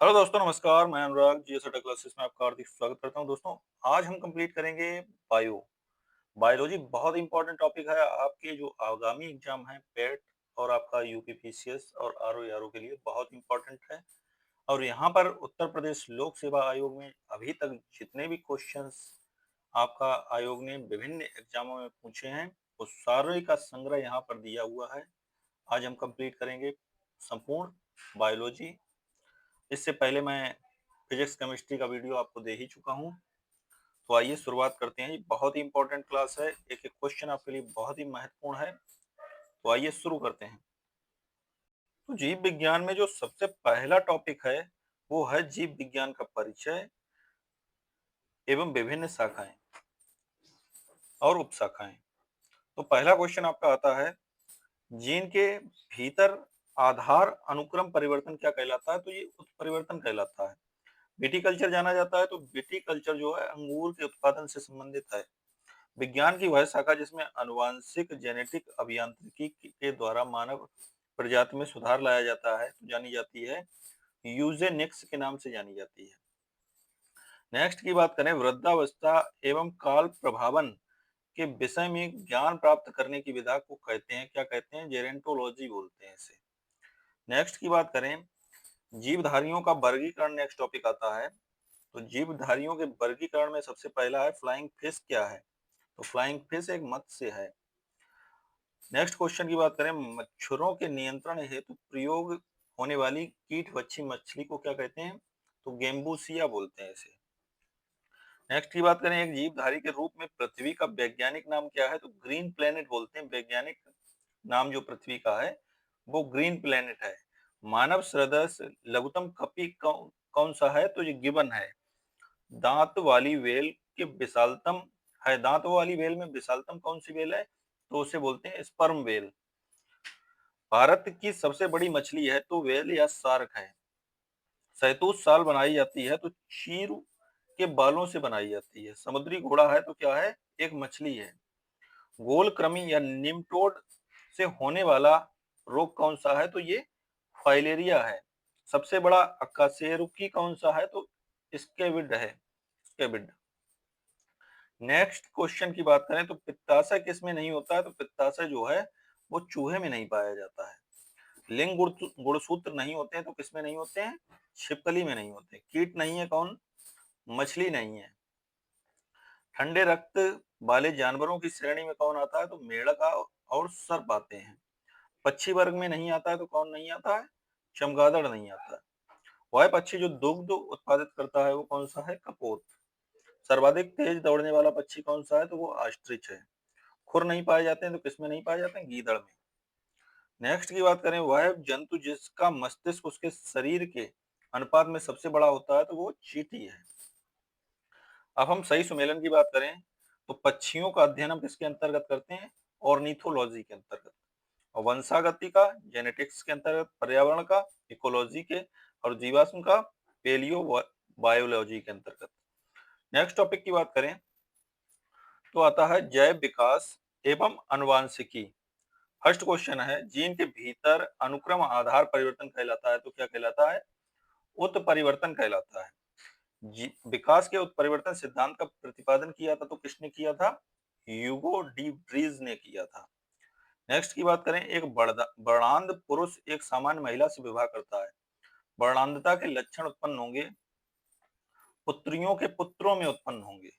Hello दोस्तों, नमस्कार। मैं अनुराग जीएसएटा क्लासेस में आपका हार्दिक स्वागत करता हूं। दोस्तों, आज हम कंप्लीट करेंगे बायो बायोलॉजी। बहुत इंपॉर्टेंट टॉपिक है आपके जो आगामी एग्जाम है पेट और आपका यूपीपीसीएस और आरओ के लिए बहुत इंपॉर्टेंट है। और यहाँ पर उत्तर प्रदेश लोक सेवा आयोग में अभी तक जितने भी क्वेश्चंस आपका आयोग ने विभिन्न एग्जामों में पूछे हैं वो सारे का संग्रह यहाँ पर दिया हुआ है। आज हम कंप्लीट करेंगे संपूर्ण बायोलॉजी। इससे पहले मैं फिजिक्स केमिस्ट्री का वीडियो आपको दे ही चुका हूं। तो आइए शुरुआत करते हैं। ये बहुत ही इंपॉर्टेंट क्लास है, एक एक क्वेश्चन आपके लिए बहुत ही महत्वपूर्ण है। तो आइए शुरू करते हैं। तो जीव विज्ञान में जो सबसे पहला टॉपिक है वो है जीव विज्ञान का परिचय एवं विभिन्न शाखाएं और उपशाखाएं। तो पहला क्वेश्चन आपका आता है, जीन के भीतर आधार अनुक्रम परिवर्तन क्या कहलाता है? तो ये उत्परिवर्तन कहलाता है। विटिकल्चर जाना जाता है, तो विटिकल्चर जो है अंगूर के उत्पादन से संबंधित है। विज्ञान की वह शाखा जिसमें आनुवांशिक जेनेटिक अभियांत्रिकी के द्वारा मानव प्रजाति में सुधार लाया जाता है तो जानी जाती है यूजेनिक्स के नाम से जानी जाती है। नेक्स्ट की बात करें, वृद्धावस्था एवं काल प्रभावन के विषय में ज्ञान प्राप्त करने की विधा को कहते हैं, क्या कहते हैं? जेरेंटोलॉजी बोलते हैं इसे। नेक्स्ट की बात करें, जीवधारियों का वर्गीकरण नेक्स्ट टॉपिक आता है। तो जीवधारियों के वर्गीकरण में सबसे पहला है फ्लाइंग फिश क्या है? तो फ्लाइंग फिश एक मत्स्य है। नेक्स्ट क्वेश्चन की बात करें, मच्छरों के नियंत्रण हेतु प्रयोग होने वाली कीट वच्छी मछली को क्या कहते हैं? तो गेम्बूसिया बोलते हैं इसे। नेक्स्ट की बात करें, एक जीवधारी के रूप में पृथ्वी का वैज्ञानिक नाम क्या है? तो ग्रीन प्लेनेट बोलते हैं। वैज्ञानिक नाम जो पृथ्वी का है वो ग्रीन प्लेनेट है। मानव सदृश लघुतम कपी कौन सा है? तो ये गिबन है। दांत वाली वेल के विशालतम है, दांत वाली वेल में विशालतम कौन सी वेल है? तो उसे बोलते हैं स्पर्म वेल। भारत की सबसे बड़ी मछली है तो वेल या शार्क है। शहतूत शाल बनाई जाती है तो चील के बालों से बनाई जाती है। समुद्री घोड़ा है तो क्या है? एक मछली है। गोल कृमि या निमटोड से होने वाला रोग कौन सा है? तो ये फाइलेरिया है। सबसे बड़ा अकशेरुकी कौन सा है? तो स्केविड है, स्केविड। नेक्स्ट क्वेश्चन की बात करें तो पित्ताशय किस में नहीं होता है? तो पित्ताशय जो है वो चूहे में नहीं पाया जाता है। लिंग गुणसूत्र नहीं होते हैं तो किसमें नहीं होते हैं? छिपकली में नहीं होते। कीट नहीं है कौन? मछली नहीं है। ठंडे रक्त वाले जानवरों की श्रेणी में कौन आता है? तो मेढक और सर्प आते हैं। पक्षी वर्ग में नहीं आता है तो कौन नहीं आता है? चमगादड़ नहीं आता है। वह पक्षी जो दुग्ध उत्पादित करता है वो कौन सा है? कपोत। सर्वाधिक तेज दौड़ने वाला पक्षी कौन सा है? तो वो ऑस्ट्रिच है। खुर नहीं पाए जाते हैं तो किसमें नहीं पाए जाते हैं? गीदड़ में। नेक्स्ट की बात करें, वह जंतु जिसका मस्तिष्क उसके शरीर के अनुपात में सबसे बड़ा होता है तो वो चींटी है। अब हम सही सुमेलन की बात करें तो पक्षियों का अध्ययन हम किसके अंतर्गत करते हैं? ऑर्निथोलॉजी के अंतर्गत। और वंशागति का जेनेटिक्स के अंतर्गत, पर्यावरण का इकोलॉजी के, और जीवाश्म का पेलियो बायोलॉजी के अंतर्गत। नेक्स्ट टॉपिक की बात करें तो आता है जैव विकास एवं अनुवांशिकी। फर्स्ट क्वेश्चन है, जीन के भीतर अनुक्रम आधार परिवर्तन कहलाता है तो क्या कहलाता है? उत्परिवर्तन कहलाता है। विकास के उत्परिवर्तन सिद्धांत का प्रतिपादन किया था तो किसने किया था? ह्यूगो डी व्रीज ने किया था। नेक्स्ट की बात करें, एक वर्णांध पुरुष एक सामान्य महिला से विवाह करता है। वर्णांधता के लक्षण उत्पन्न होंगे, पुत्रियों के पुत्रों में उत्पन्न होंगे।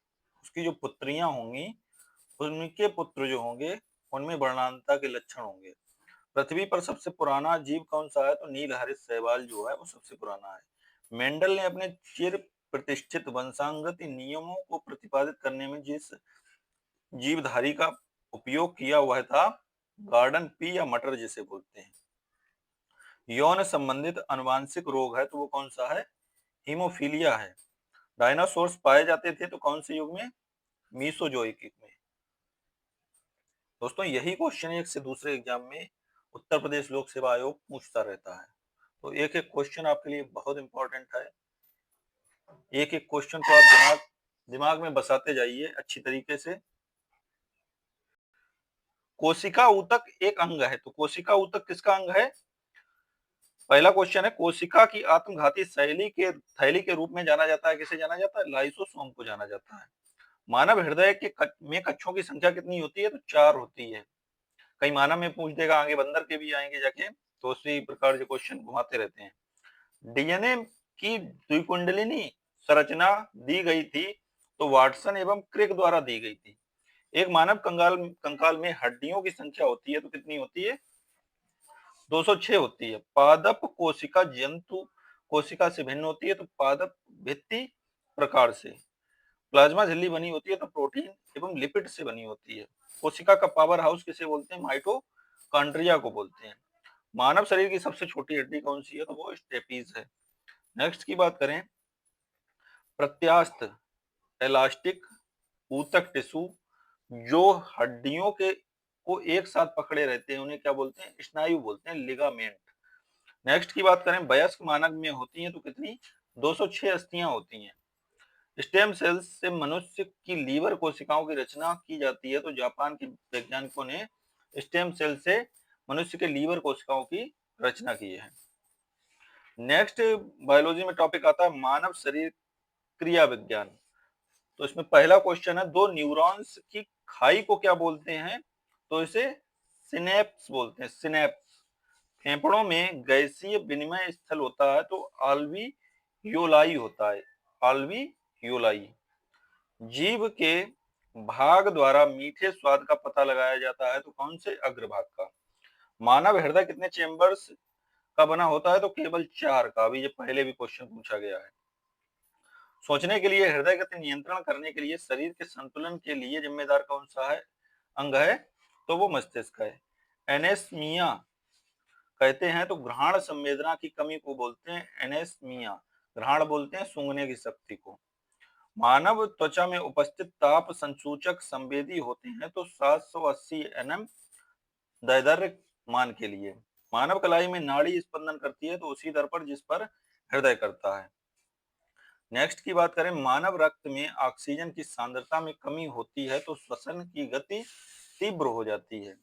उसकी जो पुत्रियां होंगी उनके पुत्र जो होंगे उनमें वर्णांधता के लक्षण होंगे। पृथ्वी पर सबसे पुराना जीव कौन सा है? तो नीलहरित शैवाल जो है वो सबसे पुराना है। मेंडल ने अपने चिर प्रतिष्ठित वंशागत नियमों को प्रतिपादित करने में जिस जीवधारी का उपयोग किया वह था गार्डन पी या मटर जिसे बोलते हैं। यौन संबंधित आनुवांशिक रोग है तो वो कौन सा है? हीमोफीलिया है। डायनासोर्स पाए जाते थे तो कौन से युग में? मीसोजोइक युग में। दोस्तों, यही क्वेश्चन एक से दूसरे एग्जाम में उत्तर प्रदेश लोक सेवा आयोग पूछता रहता है। तो एक एक क्वेश्चन आपके लिए बहुत इंपॉर्टेंट है। एक एक क्वेश्चन को आप दिमाग में बसाते जाइए अच्छी तरीके से। कोशिका ऊतक एक अंग है तो कोशिका ऊतक किसका अंग है? पहला क्वेश्चन है, कोशिका की आत्मघाती थैली के रूप में जाना जाता है, किसे जाना जाता है? लाइसोसोम को जाना जाता है। मानव हृदय में कक्षों की संख्या कितनी होती है? तो 4 होती है। कहीं मानव में पूछ देगा, आगे बंदर के भी आएंगे जाके, तो उसी प्रकार के क्वेश्चन घुमाते रहते हैं। डीएनए की द्विकुंडलिनी संरचना दी गई थी, तो वाटसन एवं क्रिक द्वारा दी गई थी। एक मानव कंकाल में हड्डियों की संख्या होती है, तो कितनी होती है? 206 होती है। पादप कोशिका जंतु कोशिका से भिन्न होती है, तो पादप भित्ति प्रकार से। प्लाज्मा झिल्ली बनी होती है, तो प्रोटीन एवं लिपिड से बनी होती है। कोशिका का पावर हाउस किसे बोलते हैं? माइटोकॉन्ड्रिया को बोलते हैं। मानव शरीर की सबसे छोटी हड्डी कौन सी है? तो वो स्टेपीज है। नेक्स्ट की बात करें, प्रत्यास्थ इलास्टिक ऊतक टिश्यू जो हड्डियों के को एक साथ पकड़े रहते हैं, उन्हें क्या बोलते हैं? स्नायु बोलते हैं, लिगामेंट। नेक्स्ट की बात करें, वयस्क मानव में होती हैं तो कितनी? 206 अस्थियां होती हैं। स्टेम सेल्स से मनुष्य की लीवर कोशिकाओं की रचना की जाती है, तो जापान के वैज्ञानिकों ने स्टेम सेल से मनुष्य के लीवर कोशिकाओं की रचना की है। नेक्स्ट बायोलॉजी में टॉपिक आता है मानव शरीर क्रिया विज्ञान। तो इसमें पहला क्वेश्चन है, दो न्यूरॉन्स की खाई को क्या बोलते हैं? तो इसे सिनेप्स बोलते हैं, सिनेप्स। फेफड़ों में गैसीय विनिमय स्थल होता है, तो आल्वियोलाई होता है, आल्वियोलाई। जीभ के भाग द्वारा मीठे स्वाद का पता लगाया जाता है, तो कौन से? अग्रभाग का। मानव हृदय कितने चेंबर्स का बना होता है? तो केवल 4 का। अभी ये पहले भी क्वेश्चन पूछा गया है। सोचने के लिए, हृदय गति नियंत्रण करने के लिए, शरीर के संतुलन के लिए जिम्मेदार कौन सा है अंग है? तो वो मस्तिष्क है। एनेस्मिया कहते हैं, तो घ्राण संवेदना की कमी को बोलते हैं एनेस्मिया। घ्राण बोलते हैं सूंघने की शक्ति को। मानव त्वचा में उपस्थित ताप संसूचक संवेदी होते हैं, तो 780 एनएम दैर्ध्य मान के लिए। मानव कलाई में नाड़ी स्पंदन करती है, तो उसी दर पर जिस पर हृदय करता है। नेक्स्ट की बात करें, मानव रक्त में ऑक्सीजन की सांद्रता में कमी होती है, तो श्वसन की गति तीव्र हो जाती है।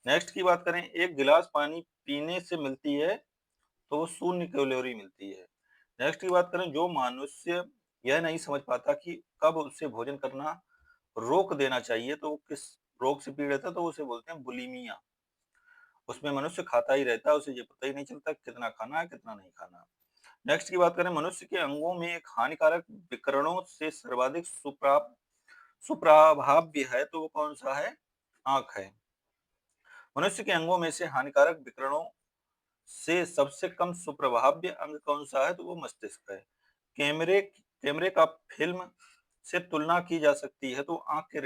नेक्स्ट की बात करें, एक गिलास पानी पीने से मिलती है, तो वो 0 कैलोरी मिलती है। नेक्स्ट की बात करें, जो मनुष्य यह नहीं समझ पाता कि कब उसे भोजन करना रोक देना चाहिए, तो वो किस रोग से पीड़ित है? तो उसे बोलते हैं बुलिमिया। उसमें मनुष्य खाता ही रहता है, उसे ये पता ही नहीं चलता कितना खाना है कितना नहीं खाना। नेक्स्ट की बात करें, मनुष्य के अंगों में एक हानिकारक विकिरणों से सर्वाधिक सुप्राभाव्य है, तो वो कौन सा है? आंख है। मनुष्य के अंगों में से हानिकारक विकिरणों से सबसे कम सुप्रभाव्य अंग कौन सा है? तो वो मस्तिष्क है। कैमरे का फिल्म से तुलना की जा सकती है, तो आंख के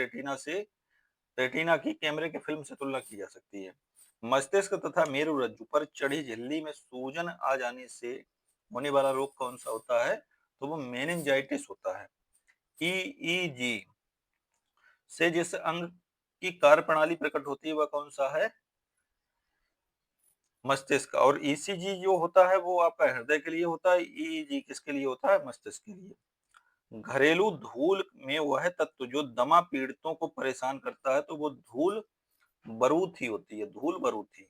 रेटिना की कैमरे के फिल्म से तुलना की जा सकती है। मस्तिष्क तथा मेरुरज्जु पर चढ़ी झिल्ली में सूजन आ जाने से होने वाला रोग कौन सा होता है? तो वो मेनिंजाइटिस होता है। ईईजी से जिस अंग की कार्यप्रणाली प्रकट होती है, वह कौन सा है? मस्तिष्क। और ईसीजी जो होता है वो आपका हृदय के लिए होता है, ईईजी किसके लिए होता है? मस्तिष्क के लिए। घरेलू धूल में वह तत्व जो दमा पीड़ितों को परेशान करता है, तो वो धूल बरूथी होती है, धूल बरूथी।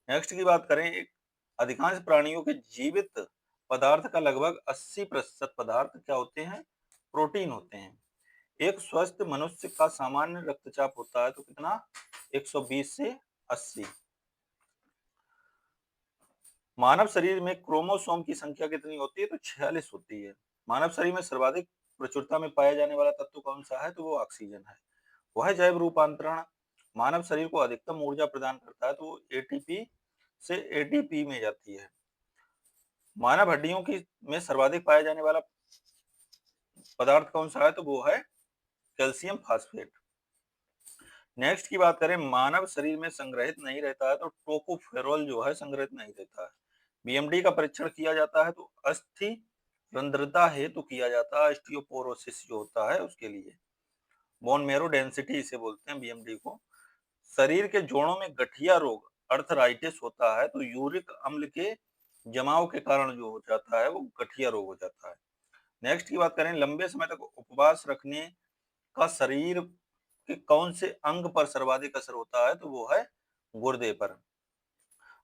नेक्स्ट की बात करें, एक अधिकांश प्राणियों के जीवित पदार्थ का लगभग 80% पदार्थ क्या होते हैं? प्रोटीन होते हैं। एक स्वस्थ मनुष्य का सामान्य रक्तचाप होता है, तो कितना? 120 से 80। मानव शरीर में क्रोमोसोम की संख्या कितनी होती है? तो 46 होती है। मानव शरीर में सर्वाधिक प्रचुरता में पाया जाने वाला तत्व कौन सा है? तो वो ऑक्सीजन है। वह जैव रूपांतरण मानव शरीर को अधिकतम ऊर्जा प्रदान करता है, तो वो एटीपी से एटीपी में जाती है। मानव हड्डियों की में सर्वाधिक पाया जाने वाला पदार्थ कौन सा है? तो वो है कैल्शियम फास्फेट। नेक्स्ट की बात करें, मानव शरीर में संग्रहित नहीं रहता है, तो टोकोफेरोल जो है संग्रहित नहीं रहता है। बीएमडी का परीक्षण किया जाता है, तो अस्थि रंध्रता हेतु किया जाता है, ऑस्टियोपोरोसिस जो होता है उसके लिए। बोन मेरो डेंसिटी इसे बोलते हैं बीएमडी को। शरीर के जोड़ों में गठिया रोग अर्थराइटिस होता है, तो यूरिक अम्ल के जमाव के कारण जो हो जाता है वो गठिया रोग हो जाता है। नेक्स्ट की बात करें, लंबे समय तक उपवास रखने का शरीर के कौन से अंग पर सर्वाधिक असर होता है? तो वो है गुर्दे पर।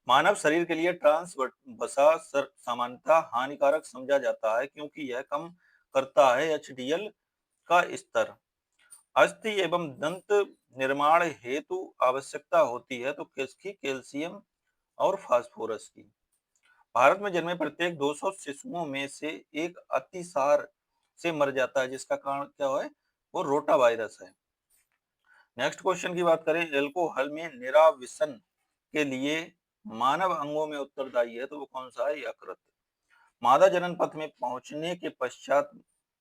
मानव शरीर के लिए ट्रांस वसा सामान्यतः हानिकारक समझा जाता है क्योंकि यह कम करता है एचडीएल का स्तर। अस्थि एवं दंत निर्माण हेतु आवश्यकता होती है तो किसकी? कैल्शियम और फास्फोरस की। भारत में जन्मे प्रत्येक 200 शिशुओं में से एक अतिसार से मर जाता है, जिसका कारण क्या है? वो रोटा वायरस है। नेक्स्ट क्वेश्चन की बात करें, एल्कोहल में निराविशन के लिए मानव अंगों में उत्तरदायी है तो वो कौन सा है? यकृत। मादा जनन पथ में पहुंचने के पश्चात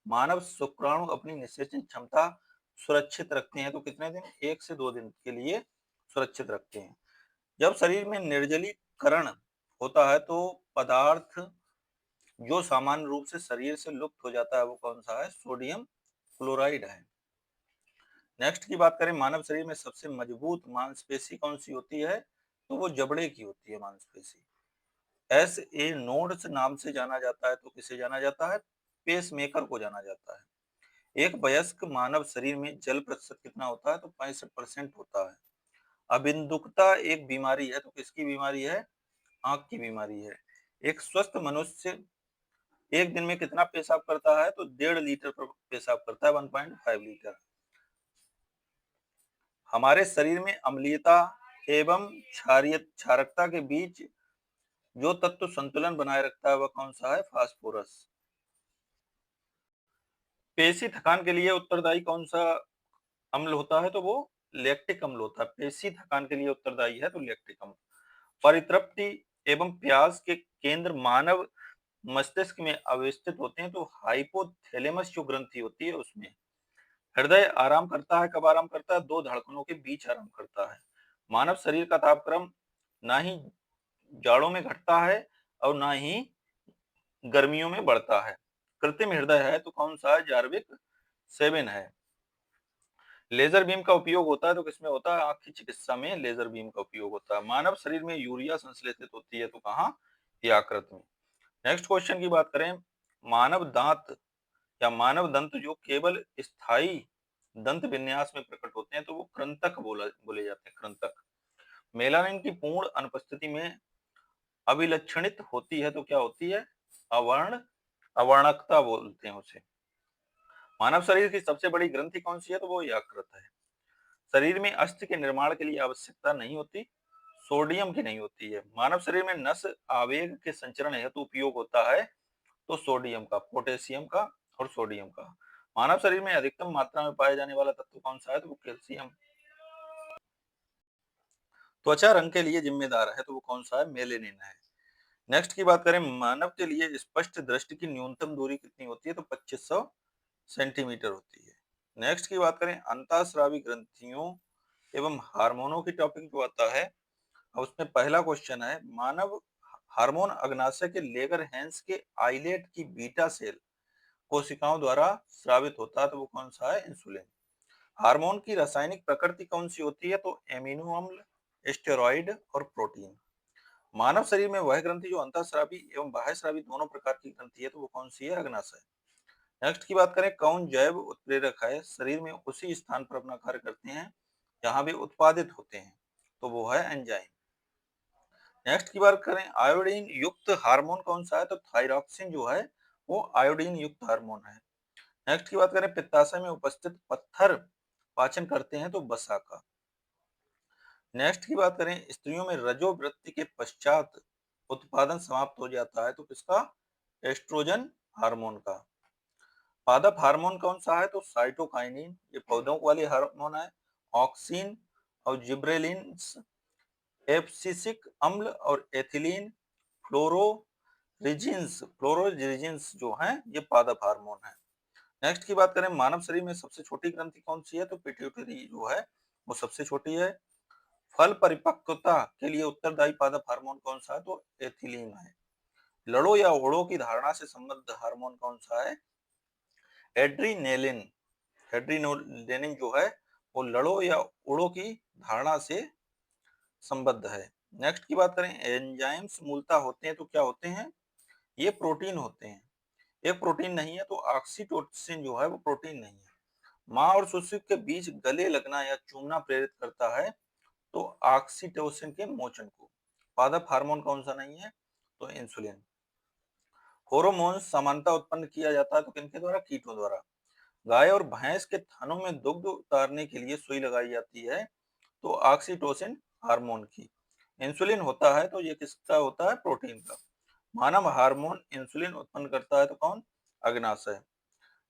मानव शुक्राणु अपनी निषेचन क्षमता सुरक्षित रखते हैं तो कितने दिन? 1 से 2 दिन के लिए सुरक्षित रखते हैं। जब शरीर में निर्जलीकरण होता है तो पदार्थ जो सामान्य रूप से शरीर से लुप्त हो जाता है वो कौन सा है? सोडियम क्लोराइड है। नेक्स्ट की बात करें, मानव शरीर में सबसे मजबूत मांसपेशी कौन सी होती है तो वो जबड़े की होती है मांसपेशी। एस ए नोड्स नाम से जाना जाता है तो किसे जाना जाता है? पेस मेकर को जाना जाता है। एक वयस्क मानव शरीर में जल प्रतिशत कितना होता है तो 65% होता है। अबिंदुकता एक बीमारी है तो किसकी बीमारी है? आंख की बीमारी है। एक स्वस्थ मनुष्य एक दिन में कितना पेशाब करता है तो 1.5 लीटर पेशाब करता है, 1.5 लीटर। हमारे शरीर में अम्लीयता एवं क्षारकता के बीच जो तत्व संतुलन बनाए रखता है वह कौन सा है? फास्फोरस। पेशी थकान के लिए उत्तरदायी कौन सा अम्ल होता है तो वो लैक्टिक अम्ल होता है। पेशी थकान के लिए उत्तरदायी है तो लैक्टिक अम्ल। परितृप्ति एवं प्यास के केंद्र मानव मस्तिष्क में अवस्थित होते हैं तो हाइपोथैलेमस जो ग्रंथि होती है उसमें। हृदय आराम करता है, कब आराम करता है? 2 धड़कनों के बीच आराम करता है। मानव शरीर का तापक्रम ना ही जाड़ों में घटता है और ना ही गर्मियों में बढ़ता है। कृत्रिम हृदय है तो कौन सा है? जार्विक 7 है। लेजर बीम का उपयोग होता है तो किसमें होता है? आंख की चिकित्सा में लेजर बीम का उपयोग होता है। मानव शरीर में यूरिया संश्लेषित होती है तो कहाँ? यकृत में। नेक्स्ट क्वेश्चन की बात करें, मानव दांत या मानव दंत जो केवल स्थायी दंत विन्यास में प्रकट होते हैं तो वो कृंतक बोले जाते हैं, कृंतक। मेलानिन की पूर्ण अनुपस्थिति में अविलक्षणित होती है तो क्या होती है? अवर्णकता बोलते हैं उसे। मानव शरीर की सबसे बड़ी ग्रंथि कौन सी है तो वो यकृत है। शरीर में अस्थि के निर्माण के लिए आवश्यकता नहीं होती, सोडियम की नहीं होती है। मानव शरीर में नस आवेग के संचरण हेतु उपयोग होता है तो सोडियम का, पोटेशियम का और सोडियम का। मानव शरीर में अधिकतम मात्रा में पाया जाने वाला तत्व कौन सा है तो वो कैल्शियम। त्वचा रंग के लिए जिम्मेदार है तो वो कौन सा है? मेलेनिन है। नेक्स्ट की बात करें, मानव के लिए स्पष्ट दृष्टि की न्यूनतम दूरी कितनी होती है तो 2500 सेंटीमीटर होती है। नेक्स्ट की बात करें, अंतःस्रावी ग्रंथियों एवं हार्मोनों की टॉपिक जो आता है उसमें पहला क्वेश्चन है, मानव हार्मोन अग्नाशय के लेगर हैंस के आइलेट की बीटा सेल कोशिकाओं द्वारा स्रावित होता है तो वो कौन सा है? इंसुलिन। हार्मोन की रासायनिक प्रकृति कौन सी होती है तो एमिनो अम्ल, स्टेरॉइड और प्रोटीन। मानव शरीर में वह ग्रंथि जो अंतःस्रावी एवं बाह्यस्रावी दोनों प्रकार की ग्रंथि है तो वो कौन सी है? अग्नाशय। नेक्स्ट की बात करें, कौन जैव उत्प्रेरक है शरीर में उसी स्थान पर अपना कार्य करते हैं जहां वे उत्पादित होते हैं तो वो है एंजाइम। नेक्स्ट की बात करें, आयोडीन युक्त हार्मोन कौन सा है तो थायरॉक्सिन जो है वो आयोडीन युक्त हार्मोन है। नेक्स्ट की बात करें, पित्ताशय में उपस्थित पत्थर पाचन करते हैं तो वसा का। नेक्स्ट की बात करें, स्त्रियों में रजोवृत्ति के पश्चात उत्पादन समाप्त हो जाता है तो किसका? एस्ट्रोजन हार्मोन का। पादप हार्मोन कौन सा है तो साइटोकाइनिन, ये पौधों वाले हार्मोन है। ऑक्सिन और जिब्रेलिन, एब्सिसिक अम्ल और एथिलीन, फ्लोरोजिन्स जो हैं ये पादप हार्मोन है। नेक्स्ट की बात करें, मानव शरीर में सबसे छोटी ग्रंथि कौन सी है तो पिट्यूटरी जो है वो सबसे छोटी है। फल परिपक्वता के लिए उत्तरदायी पादप हार्मोन कौन सा है तो एथिलीन है। लड़ो या ओड़ो की धारणा से संबद्ध हार्मोन कौन सा है? एड्रीनेलिन। एड्रीनोलिन जो है वो लड़ो या ओड़ो की धारणा से संबद्ध है। नेक्स्ट की बात करें, एंजाइम्स मूलतः होते हैं तो क्या होते हैं? ये प्रोटीन होते हैं। एक प्रोटीन नहीं है तो ऑक्सीटोसिन जो है वो प्रोटीन नहीं है। माँ और शिशु के बीच गले लगना या चूमना प्रेरित करता है तो ऑक्सीटोसिन के मोचन को। पादप हार्मोन कौन सा नहीं है? तो इंसुलिन। होर्मोन सामान्यतः उत्पन्न किया जाता है तो किनके द्वारा? कीटों द्वारा। गाय और भैंस के थनों में दुग्ध उतारने के लिए सुई लगाई जाती है तो ऑक्सीटोसिन हार्मोन की। इंसुलिन होता है तो ये किसका होता है? प्रोटीन का। मानव हार्मोन इंसुलिन उत्पन्न करता है तो कौन? अग्नाशय।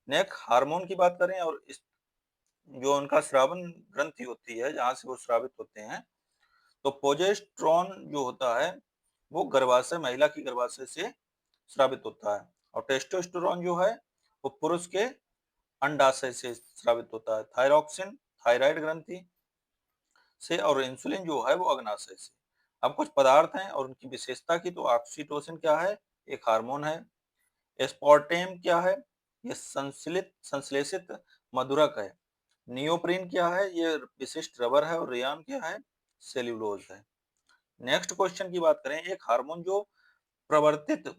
नेक्स्ट हार्मोन की बात करें और इस जो उनका स्रावन ग्रंथि होती है जहां से वो स्रावित होते हैं, तो प्रोजेस्टेरोन जो होता है वो गर्भाशय, महिला की गर्भाशय से स्रावित होता है, और टेस्टोस्टेरोन जो है वो पुरुष के अंडाशय से स्रावित होता है। थायरॉक्सिन थायराइड ग्रंथि से, और इंसुलिन जो है वो अग्नाशय से। अब कुछ पदार्थ हैं और उनकी विशेषता की, तो ऑक्सीटोसिन क्या है? एक हार्मोन है। एस्पार्टेम क्या है? ये संश्लेषित मधुरक है। नियोप्रीन क्या है? ये विशिष्ट रबर है। और रेयन क्या है? सेल्यूलोज है। नेक्स्ट क्वेश्चन की बात करें, एक हार्मोन जो प्रवर्तित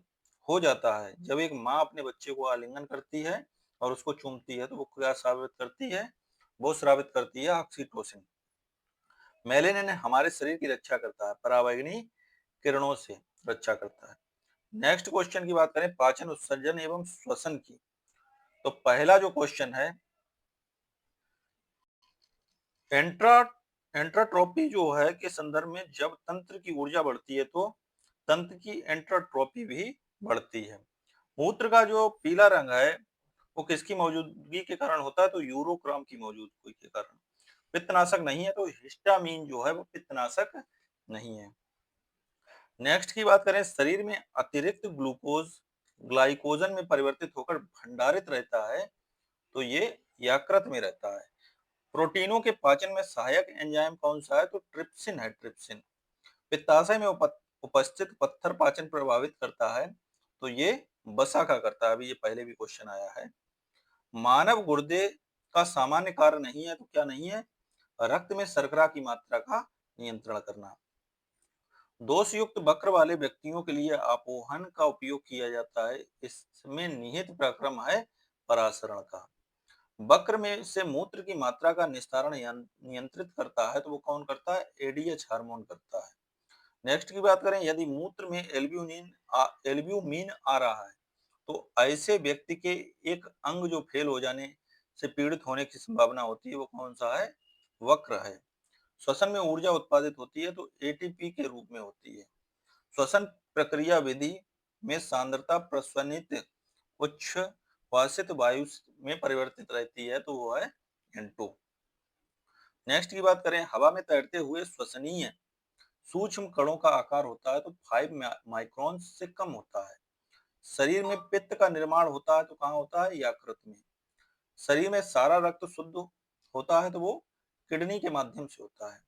हो जाता है जब एक माँ अपने बच्चे को आलिंगन करती है और उसको चूमती है, तो वो क्या स्रावित करती है? वो स्रावित करती है ऑक्सीटोसिन। मेलेनिन हमारे शरीर की रक्षा करता है, पराबैंगनी किरणों से रक्षा करता है। नेक्स्ट क्वेश्चन की बात करें पाचन, उत्सर्जन एवं श्वसन की, तो पहला जो क्वेश्चन है, एंट्रा एंट्राट्रॉपी जो है के संदर्भ में जब तंत्र की ऊर्जा बढ़ती है तो तंत्र की एंट्राट्रॉपी भी बढ़ती है। मूत्र का जो पीला रंग है वो किसकी मौजूदगी के कारण होता है? तो यूरोक्राम की मौजूदगी के कारण। पित्तनाशक नहीं है, तो हिस्टामीन जो है वो पित्तनाशक नहीं है। नेक्स्ट की बात करें, शरीर में अतिरिक्त ग्लूकोज ग्लाइकोजन में परिवर्तित होकर भंडारित रहता है तो ये यकृत में रहता है। प्रोटीनों के पाचन में सहायक एंजाइम कौन सा है? तो ट्रिप्सिन है, ट्रिप्सिन। पित्ताशय में उपस्थित पत्थर पाचन प्रभावित करता है तो ये वसा का करता है। अभी ये पहले भी क्वेश्चन आया है। मानव गुर्दे का सामान्य कार्य नहीं है तो क्या नहीं है? रक्त में शर्करा की मात्रा का नियंत्रण करना। दोषयुक्त वक्र वाले व्यक्तियों के लिए आपोहन का उपयोग किया जाता है। इसमें निहित प्रक्रम है परासरण का। वक्र में से मूत्र की मात्रा का निस्तारण नियंत्रित करता है तो वो कौन करता है? एडीएच हार्मोन करता है। नेक्स्ट की बात करें, यदि मूत्र में एल्ब्यूमिन आ रहा है तो ऐसे व्यक्ति के एक अंग जो फेल हो जाने से पीड़ित होने की संभावना होती है, वो कौन सा है? वक्र है। श्वसन में ऊर्जा उत्पादित होती है तो एटीपी के रूप में होती है। श्वसन प्रक्रिया विधि में सांद्रता प्रस्वनित उच्छ्वासित वायु में परिवर्तित रहती है तो वो है N2। नेक्स्ट की बात करें, हवा में तैरते हुए श्वसनीय सूक्ष्म कणों का आकार होता है तो 5 माइक्रोन से कम होता है। शरीर में पित्त का निर्माण होता है तो कहाँ होता है? यकृत में। शरीर में सारा रक्त शुद्ध होता है तो वो किडनी के माध्यम से होता है।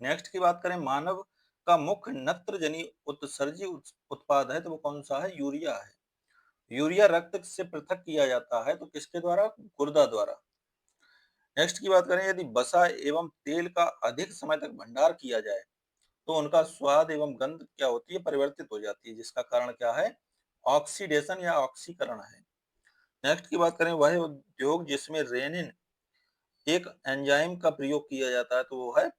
नेक्स्ट की बात करें, मानव का मुख्य नत्रजनी उत्सर्जी उत्पाद है तो वो कौन सा है? यूरिया है। यूरिया रक्त से पृथक किया जाता है तो किसके द्वारा? गुर्दा द्वारा। नेक्स्ट की बात करें, यदि वसा एवं तेल का अधिक समय तक भंडार किया जाए तो उनका स्वाद एवं गंध क्या होती है? परिवर्तित हो जाती है, जिसका कारण क्या है? ऑक्सीडेशन या ऑक्सीकरण है। नेक्स्ट की बात करें, वह उद्योग जिसमें रेनिन एक एंजाइम का प्रयोग किया जाता है तो वो है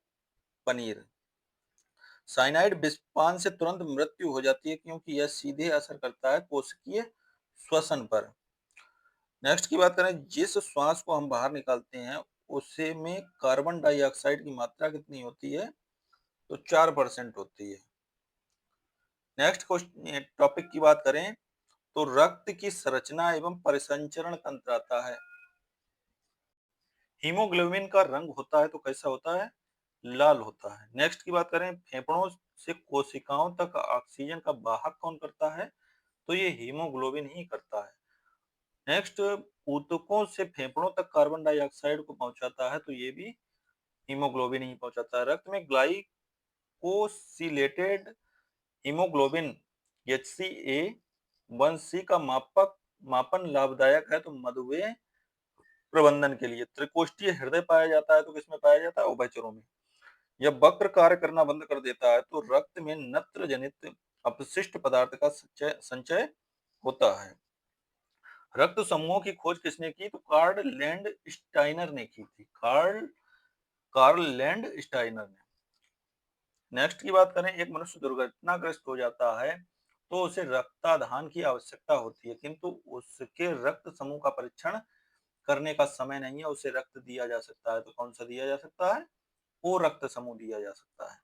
पनीर। साइनाइड विषपान से तुरंत मृत्यु हो जाती है क्योंकि यह सीधे असर करता है कोशिकीय श्वसन पर। नेक्स्ट की बात करें, जिस श्वास को हम बाहर निकालते हैं उसे में कार्बन डाइऑक्साइड की मात्रा कितनी होती है? तो 4% होती है। नेक्स्ट क्वेश्चन टॉपिक की बात करें तो रक्त की संरचना एवं परिसंचरण तंत्र आता है। हीमोग्लोबिन का रंग होता है तो कैसा होता है? लाल होता है। नेक्स्ट की बात करें, फेफड़ों से कोशिकाओं तक ऑक्सीजन का वाहक कौन करता है? तो ये हीमोग्लोबिन ही करता है। नेक्स्ट, ऊतकों से फेफड़ों तक कार्बन डाइऑक्साइड को पहुंचाता है तो ये भी हीमोग्लोबिन ही पहुंचाता है। रक्त में ग्लाइकोसिलेटेड हीमोग्लोबिन HCA1C का मापन लाभदायक है तो मधुमेह प्रबंधन के लिए। त्रिकोष्ठीय हृदय पाया जाता है तो किसमें पाया जाता है? उभयचरों में। जब वक्र कार्य करना बंद कर देता है तो रक्त में नत्र जनित अपशिष्ट पदार्थ का संचय होता है। रक्त समूहों की खोज किसने की? तो कार्ल लैंड स्टाइनर ने की थी। कार्ल कार्ल लैंड स्टाइनर ने। नेक्स्ट की बात करें, एक मनुष्य दुर्घटनाग्रस्त हो जाता है तो उसे रक्तदान की आवश्यकता होती है, किंतु उसके रक्त समूह का परीक्षण करने का समय नहीं है, उसे रक्त दिया जा सकता है। तो कौन सा दिया जा सकता है? वो रक्त समूह दिया जा सकता है।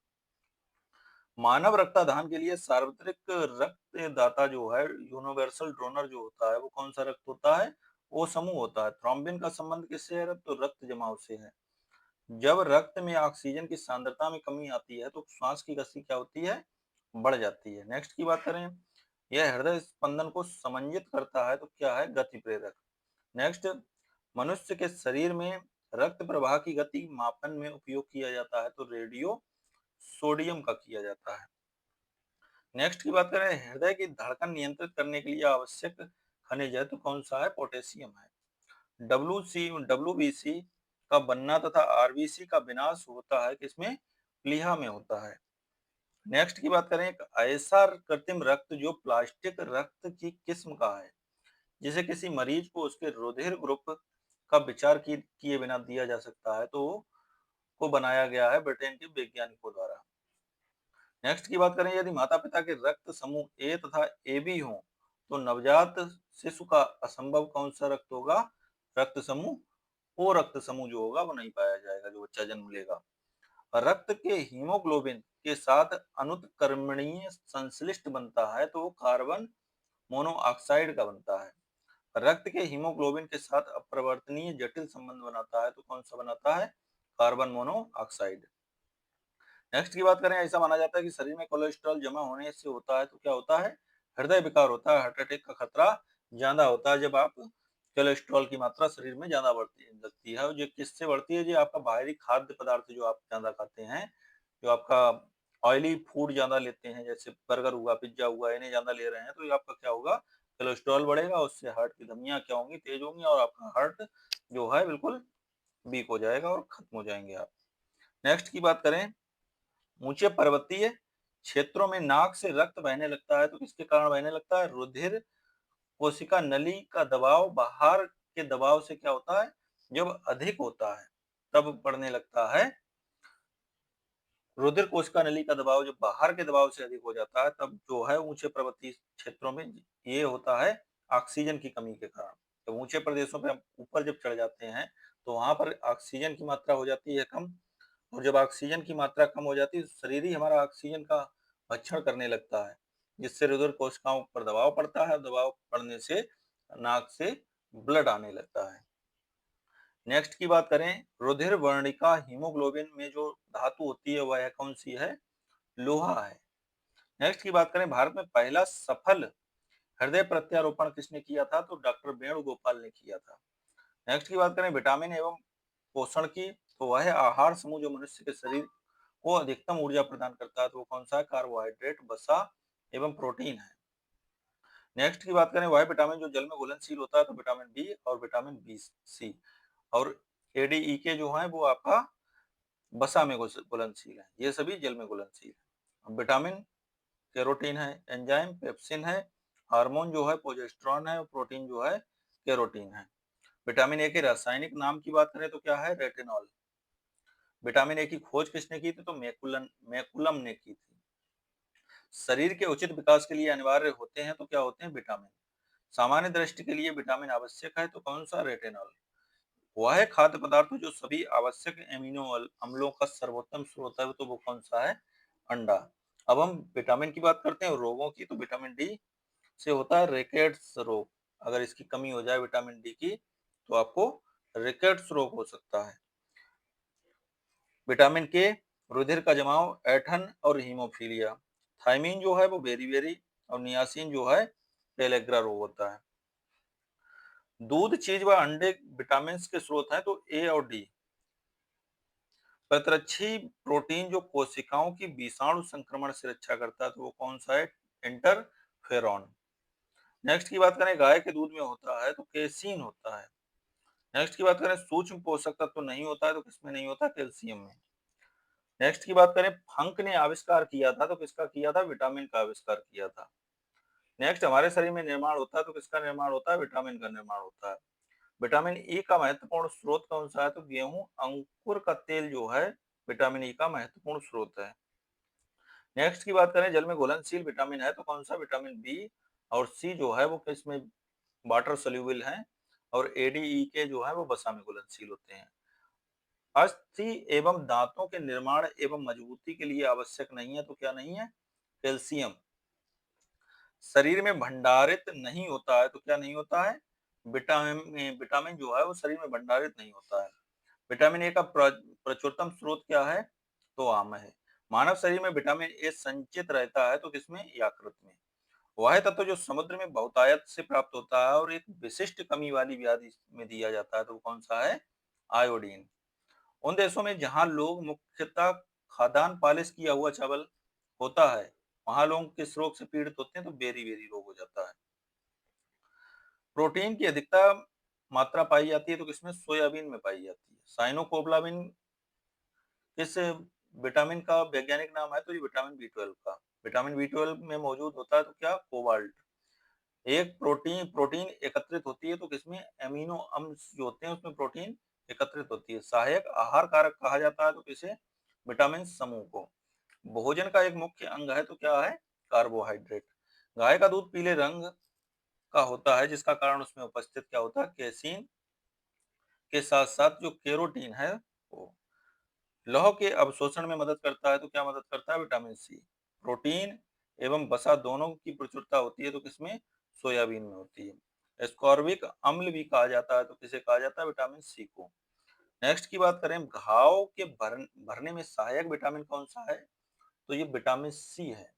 मानव रक्तदान के लिए सार्वत्रिक रक्तदाता जो है, यूनिवर्सल डोनर जो होता है, वो कौन सा रक्त होता है? वो समूह होता है। थ्रोम्बिन का संबंध किससे है? तो रक्त जमाव से है। जब रक्त में ऑक्सीजन की सांद्रता में कमी आती है तो श्वास की गति क्या होती है? बढ़ जाती है। नेक्स्ट की बात करें, यह हृदय स्पंदन को समंजित करता है, तो क्या है? गति प्रेरक। नेक्स्ट, मनुष्य के शरीर में रक्त प्रवाह की गति मापन में उपयोग किया जाता है, तो रेडियो सोडियम का किया जाता है। नेक्स्ट की बात करें, हृदय की धड़कन नियंत्रित करने के लिए आवश्यक खनिज है, तो कौन सा है? पोटेशियम है। डब्ल्यूबीसी का बनना तथा आरबीसी का विनाश होता है किसमें? प्लीहा में होता है। नेक्स्ट की बात करें, एक ऐसा कृत्रिम रक्त जो प्लास्टिक रक्त की किस्म का है, जिसे किसी मरीज को उसके रुधिर ग्रुप का विचार किए बिना दिया जा सकता है, तो को बनाया गया है ब्रिटेन के वैज्ञानिकों द्वारा। नेक्स्ट की बात करें, यदि माता पिता के रक्त समूह ए तथा ए बी हो तो नवजात शिशु का असंभव कौन सा रक्त होगा? रक्त समूह ओ रक्त समूह जो होगा वो नहीं पाया जाएगा जो बच्चा जन्म लेगा। रक्त के हीमोग्लोबिन के साथ अनुत्क्रमणीय संश्लिष्ट बनता है, तो वो कार्बन मोनोऑक्साइड का बनता है। रक्त के हीमोग्लोबिन के साथ अपरिवर्तनीय जटिल संबंध बनाता है, तो कौन सा बनाता है? Carbon monoxide. नेक्स्ट की बात करें, ऐसा माना जाता है कि शरीर में कोलेस्ट्रॉल जमा होने से होता है, तो क्या होता है? हृदय विकार होता है, हार्ट अटैक का खतरा ज्यादा होता है जब आप कोलेस्ट्रॉल की मात्रा शरीर में ज्यादा बढ़ती लगती है। और जो किससे बढ़ती है? जो आपका बाहरी खाद्य पदार्थ जो आप ज्यादा खाते हैं, जो आपका ऑयली फूड ज्यादा लेते हैं, जैसे बर्गर हुआ, पिज्जा हुआ, इन्हें ज्यादा ले रहे हैं, तो ये आपका क्या होगा? कोलेस्ट्रॉल बढ़ेगा, उससे हार्ट की धमनियां क्या होंगी? तेज होंगी, और आपका हार्ट जो है बिल्कुल वीक हो जाएगा और खत्म हो जाएंगे आप। नेक्स्ट की बात करें, ऊंचे पर्वतीय क्षेत्रों में नाक से रक्त बहने लगता है, तो किसके कारण बहने लगता है? रुधिर कोशिका नली का दबाव बाहर के दबाव से क्या होता है? जब अधिक होता है तब बढ़ने लगता है। रुधिर कोशिका नली का दबाव जब बाहर के दबाव से अधिक हो जाता है तब जो है ऊंचे पर्वतीय क्षेत्रों में ये होता है ऑक्सीजन की कमी के कारण। तो ऊंचे प्रदेशों पे हम ऊपर जब चढ़ जाते हैं तो वहां पर ऑक्सीजन की मात्रा हो जाती है कम, और जब ऑक्सीजन की मात्रा कम हो जाती है तो शरीर ही हमारा ऑक्सीजन का भक्षण करने लगता है, जिससे रुधिर कोशिकाओं पर दबाव पड़ता है। दबाव पड़ने से नाक से ब्लड आने लगता है। नेक्स्ट की बात करें, रुधिर वर्णिका हीमोग्लोबिन में जो धातु होती है वह कौन सी है? लोहा है। नेक्स्ट की बात करें, भारत में पहला सफल हृदय प्रत्यारोपण किसने किया था? तो डॉक्टर वेणुगोपाल ने किया था। नेक्स्ट की बात करें विटामिन एवं पोषण की, तो वह आहार समूह जो मनुष्य के शरीर को अधिकतम ऊर्जा प्रदान करता है, तो वो कौन सा है? कार्बोहाइड्रेट, वसा एवं प्रोटीन है। नेक्स्ट की बात करें, वह विटामिन जो जल में घुलनशील होता है, तो विटामिन बी और विटामिन बी सी और एडीई के जो है वो आपका वसा में घुलनशील है, ये सभी जल में घुलनशील है। विटामिन कैरोटीन है, एंजाइम पेप्सिन है, हार्मोन जो है प्रोजेस्टेरॉन है, और प्रोटीन जो है कैरोटीन है। विटामिन ए के रासायनिक नाम की बात करें तो क्या है? रेटिनॉल। विटामिन ए की खोज किसने की थी? तो मैकुलम ने की थी। शरीर के उचित विकास के लिए अनिवार्य होते हैं, तो क्या होते हैं? विटामिन। सामान्य दृष्टि के लिए विटामिन आवश्यक है, तो कौन सा? रेटिनॉल। वह खाद्य पदार्थ जो सभी आवश्यक अमीनो अम्लों का सर्वोत्तम स्रोत है, तो वो कौन सा है? अंडा। अब हम विटामिन की बात करते हैं रोगों की, तो विटामिन डी से होता है रिकेट्स रोग। अगर इसकी कमी हो जाए विटामिन डी की तो आपको रिकेट्स रोग हो सकता है। विटामिन के रुधिर का जमाव, ऐठन और हीमोफीलिया। थायमीन जो है वो बेरी और नियासिन जो है पेलेग्रा रोग होता है। दूध, चीज व अंडे विटामिन के स्रोत हैं, तो ए और डी। प्रतिरक्षी प्रोटीन जो कोशिकाओं की विषाणु संक्रमण से रक्षा करता है, तो वो कौन सा है? इंटरफेरॉन। नेक्स्ट की बात करें, गाय के दूध में होता है तो केसीन होता है। नेक्स्ट की बात करें, सूक्ष्म पोषक तत्व तो नहीं होता है, तो किसमें नहीं होता? कैल्शियम में। नेक्स्ट की बात करें, फंक ने आविष्कार किया था, तो किसका किया था? विटामिन का आविष्कार किया था। नेक्स्ट, हमारे शरीर में निर्माण होता है, तो किसका निर्माण होता है? विटामिन का निर्माण होता है। विटामिन ई का महत्वपूर्ण स्रोत कौन सा है? तो गेहूं अंकुर का तेल जो है विटामिन ई का महत्वपूर्ण स्रोत है। नेक्स्ट की बात करें, जल में घुलनशील विटामिन है तो कौन सा? विटामिन बी और सी जो है वो किसमें वाटर सोल्यूबल हैं, और ए डी ई के जो है वो वसा में घुलनशील होते हैं। अस्थि एवं दांतों के निर्माण एवं मजबूती के लिए आवश्यक नहीं है तो क्या नहीं है? कैल्शियम। शरीर में भंडारित नहीं होता है तो क्या नहीं होता है? विटामिन। विटामिन जो है वो शरीर में भंडारित नहीं होता है। विटामिन ए का प्रचुरतम स्रोत क्या है? तो आम है। मानव शरीर में विटामिन ए संचित रहता है तो किसमें? यकृत में। वह तत्व जो समुद्र में बहुतायत से प्राप्त होता है और एक विशिष्ट कमी वाली व्याधि में दिया जाता है तो वो कौन सा है? आयोडीन। उन देशों में जहां लोग मुख्यतः खाद्यान्न पालिश किया हुआ चावल होता है, वहां लोग किस रोग से पीड़ित होते हैं? तो बेरी बेरी रोग हो जाता है। प्रोटीन की अधिकता मात्रा पाई जाती है तो किसमें? सोयाबीन में पाई जाती है। साइनोकोब्लामिन किस विटामिन का वैज्ञानिक नाम है? तो ये विटामिन बी 12 का। विटामिन बी 12 में मौजूद होता है तो क्या? कोबाल्ट। एक प्रोटीन प्रोटीन एकत्रित होती है तो किसमें? एमिनो अम्ल जो होते हैं उसमें प्रोटीन एकत्रित होती है। सहायक आहार कारक कहा जाता है तो किसे? विटामिन समूह को। भोजन का एक मुख्य अंग है तो क्या है? कार्बोहाइड्रेट। गाय का दूध पीले रंग का होता है जिसका कारण उसमें उपस्थित क्या होता है? कैसीन के साथ साथ जो केरोटीन है वो। लौह के अवशोषण में मदद करता है तो क्या मदद करता है? Vitamin C. प्रोटीन एवं वसा दोनों की प्रचुरता होती है तो किसमें? सोयाबीन में होती है। एस्कॉर्बिक अम्ल भी कहा जाता है तो किसे कहा जाता है? विटामिन सी को। नेक्स्ट की बात करें, घाव के भरने में सहायक विटामिन कौन सा है? तो ये विटामिन सी है।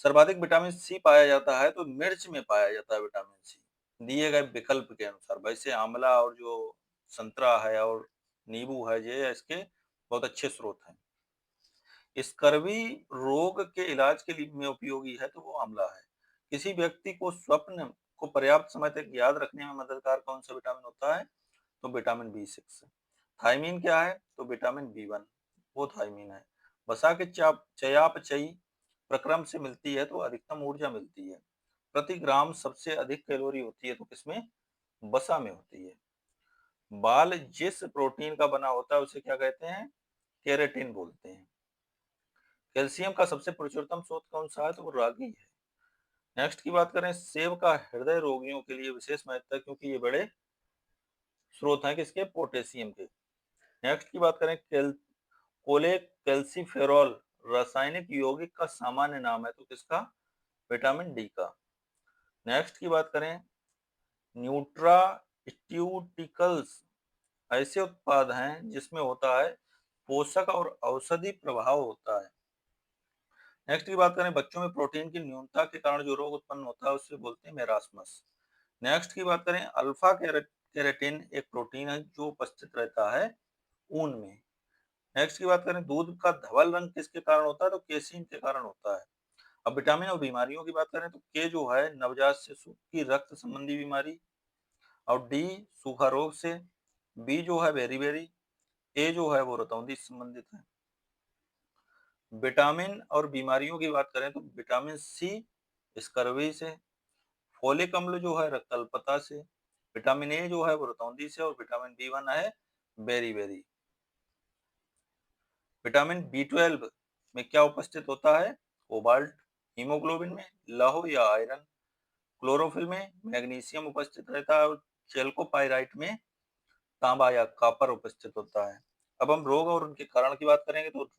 सर्वाधिक विटामिन सी पाया जाता है तो मिर्च में पाया जाता है विटामिन सी, दिए गए विकल्प के अनुसार। वैसे आंवला और जो संतरा है और नींबू है ये इसके बहुत अच्छे स्रोत हैं। स्कर्वी रोग के इलाज के लिए में उपयोगी है तो वो आंवला है। किसी व्यक्ति को स्वप्न को पर्याप्त समय तक याद रखने में मददगार कौन सा विटामिन होता है? तो विटामिन बी 6। थायमीन क्या है? तो विटामिन बी 1 वो थायमीन है। वसा के चयापचयी प्रक्रम से मिलती है तो अधिकतम ऊर्जा मिलती है। प्रति ग्राम सबसे अधिक कैलोरी होती है तो किसमें? वसा में होती है। बाल जिस प्रोटीन का बना होता है उसे क्या कहते हैं? केराटिन बोलते हैं। कैल्शियम का सबसे प्रचुरतम स्रोत कौन सा है? तो वो रागी है। नेक्स्ट की बात करें, सेब का हृदय रोगियों के लिए विशेष महत्व है क्योंकि ये बड़े स्रोत हैं किसके? पोटेशियम के। नेक्स्ट की बात करें, कोलेकैल्सिफेरॉल रासायनिक यौगिक का सामान्य नाम है तो किसका? विटामिन डी का। नेक्स्ट की बात करें, न्यूट्रास्यूटिकल्स ऐसे उत्पाद हैं जिसमें होता है पोषक और औषधि प्रभाव होता है। नेक्स्ट की बात करें, बच्चों में प्रोटीन की न्यूनता के कारण जो रोग उत्पन्न होता है उसे बोलते हैं मेरास्मस। नेक्स्ट की बात करें, अल्फा केराटिन एक प्रोटीन है जो उपस्थित रहता है ऊन में। नेक्स्ट की बात करें, दूध का धवल रंग किसके कारण होता है? तो केसीन के कारण होता है। अब विटामिन और बीमारियों की बात करें तो के जो है नवजात शिशु की रक्त संबंधी बीमारी, और डी सूखा रोग से, बी जो है बेरी बेरी, ए जो है वो रतौंधी से संबंधित है। विटामिन और बीमारियों की बात करें तो विटामिन सी स्कर्वी से, फोलिक अम्ल जो है रक्त अल्पता से, विटामिन ए जो है वो रतौंधी से, और विटामिन बी 1 है बेरी बेरी। विटामिन बी 12 में क्या उपस्थित होता है? कोबाल्ट। हीमोग्लोबिन में लौह या आयरन। क्लोरोफिल में मैग्नीशियम उपस्थित रहता है, और चेल्कोपाइराइट में तांबा या कॉपर उपस्थित होता है। अब हम रोग और उनके कारण की बात करेंगे तो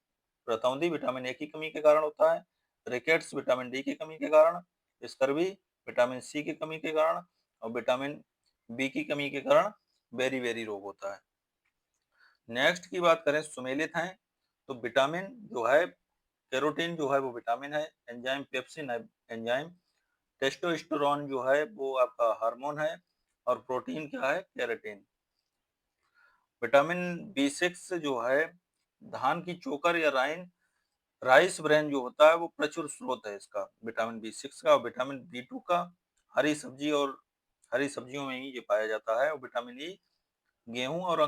रतौंधी विटामिन ए की कमी के कारण होता है, रिकेट्स विटामिन डी की कमी के कारण, स्कर्वी विटामिन सी की कमी के कारण, और विटामिन बी की कमी के कारण बेरी बेरी रोग होता है। नेक्स्ट की बात करें, सुमेलित हैं तो विटामिन जो है कैरोटीन जो है वो विटामिन है। Enzyme pepsin enzyme. टेस्टोस्टेरोन जो है वो आपका हार्मोन है, और प्रोटीन क्या है? केराटिन। विटामिन बी 6 जो है धान की चोकर या राइस ब्रेन जो होता है वो प्रचुर स्रोत है इसका, विटामिन बी 6 का। और विटामिन बी 2 का हरी सब्जी और हरी सब्जियों में ही ये पाया जाता है। और विटामिन ई गेहूं और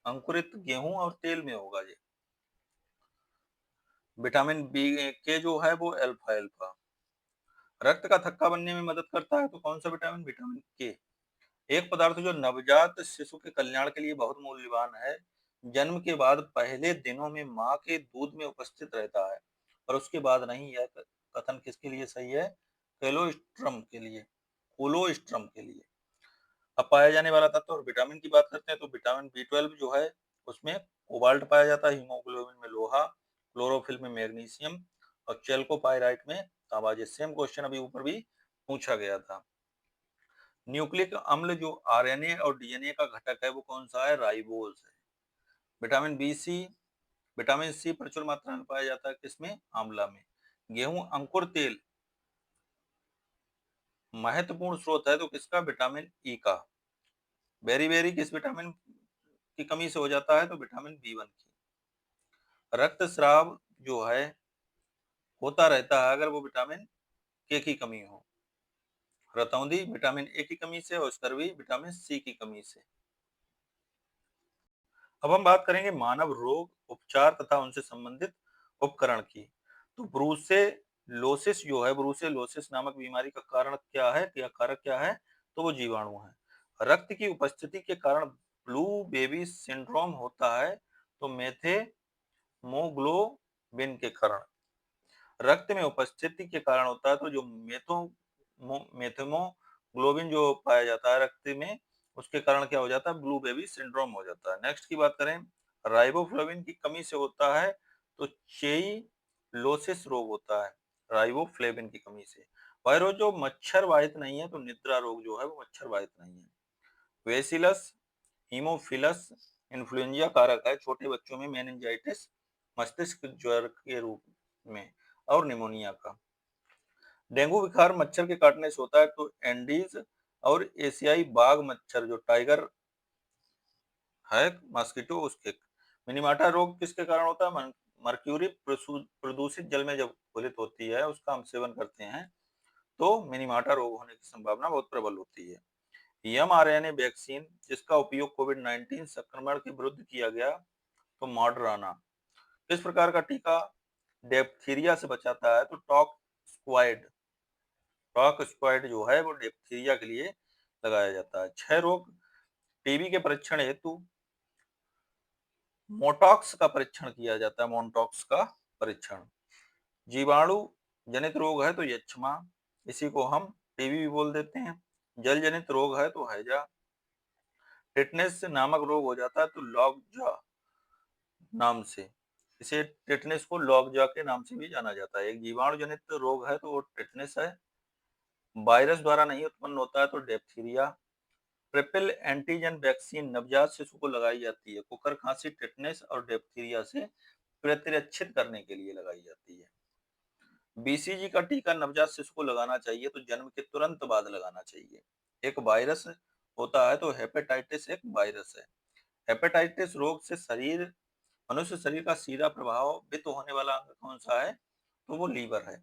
अंकुरित गेहूं और तेल में होगा ये। विटामिन बी के जो है वो अल्फा अल्फा। रक्त का थक्का बनने में मदद करता है तो कौन सा विटामिन? विटामिन के। एक पदार्थ जो नवजात शिशु के कल्याण के लिए बहुत मूल्यवान है जन्म के बाद पहले दिनों में माँ के दूध में उपस्थित रहता है और उसके बाद नहीं। यह कथन किसके लिए सही है? कोलोस्ट्रम के लिए, कोलोस्ट्रम के लिए। अब पाया जाने वाला तत्व और विटामिन की बात करते हैं तो विटामिन बी 12 जो है उसमें कोबाल्ट पाया जाता है, हीमोग्लोबिन में लोहा, क्लोरोफिल में मैग्नीशियम और चेल्कोपाइराइट में तांबा। सेम क्वेश्चन अभी ऊपर भी पूछा गया था। न्यूक्लिक अम्ल जो आरएनए और डीएनए का घटक है वो कौन सा है? राइबोज है। विटामिन सी प्रचुर मात्रा में पाया जाता है किसमें? आंवला में। गेहूं अंकुर तेल महत्वपूर्ण स्रोत है तो किसका? विटामिन ई का। बेरी बेरी किस विटामिन की कमी से हो जाता है? तो विटामिन बी 1 की। रक्तस्राव जो है होता रहता है अगर वो विटामिन के की कमी हो। रतौंधी विटामिन ए की कमी से और स्कर्वी विटामिन सी की कमी से। अब हम बात करेंगे मानव रोग उपचार तथा उनसे संबंधित उपकरण की। तो ब्रूसेलोसिस जो है, ब्रूसेलोसिस नामक बीमारी का कारण क्या है, क्या कारक क्या है? तो वो जीवाणु है। रक्त की उपस्थिति के कारण ब्लू बेबी सिंड्रोम होता है तो मेथेमोग्लोबिन के कारण। रक्त में उपस्थिति के कारण होता है तो जो मेथेमोग्लोबिन जो पाया जाता है रक्त में, उसके कारण क्या हो जाता है? ब्लू बेबी सिंड्रोम हो जाता है। नेक्स्ट की बात करें, राइबोफ्लाविन की कमी से होता है तो चेइलोसिस रोग होता है राइबोफ्लेविन की कमी से। वायरस जो मच्छर वाहित नहीं है तो निद्रा रोग जो है वो मच्छर वाहित नहीं है। वेसिलस हीमोफिलस इन्फ्लुएंजा कारक है छोटे बच्चों में मेनिंजाइटिस, मस्तिष्क ज्वर के रूप में और निमोनिया का। डेंगू बुखार मच्छर के काटने से होता है तो एंडीज और एशियाई बाघ मच्छर जो टाइगर है मॉस्किटो उसके। मिनीमाटा रोग किसके कारण होता है? मर्क्यूरी प्रदूषित जल में जब घुलित होती है उसका हम सेवन करते हैं तो मिनीमाटा रोग होने की संभावना बहुत प्रबल होती है। mRNA वैक्सीन जिसका उपयोग कोविड-19 संक्रमण के विरुद्ध किया गया तो मॉडर्ना। किस प्रकार का टीका डिप्थीरिया से बचाता है? तो टॉक स्क्वाड जो है वो डिप्थीरिया के लिए लगाया जाता है। 6 रोग टीबी के परीक्षण हेतु मोटॉक्स का परीक्षण किया जाता है, मोनटॉक्स का परीक्षण। जीवाणु जनित रोग है तो यक्ष्मा, इसी को हम टीबी भी बोल देते हैं। जल जनित रोग है तो हैजा। टिटनेस नामक रोग हो जाता है तो लॉकजा नाम से। इसे टिटनेस को लॉकजा के नाम से भी जाना जाता है। एक जीवाणु जनित रोग है तो वो टिटनेस है। वायरस द्वारा नहीं उत्पन्न होता है तो डिप्थीरिया। ट्रिपल एंटीजन वैक्सीन नवजात शिशु को लगाई जाती है कुकर खांसी, टिटनेस और डिप्थीरिया से प्रतिरक्षित करने के लिए लगाई जाती है। बीसीजी का टीका नवजात शिशु को लगाना चाहिए तो जन्म के तुरंत बाद लगाना चाहिए। एक वायरस होता है तो हेपेटाइटिस एक वायरस है। हेपेटाइटिस रोग से मनुष्य शरीर का सीधा प्रभावित होने वाला अंग कौन सा है? तो वो लीवर है।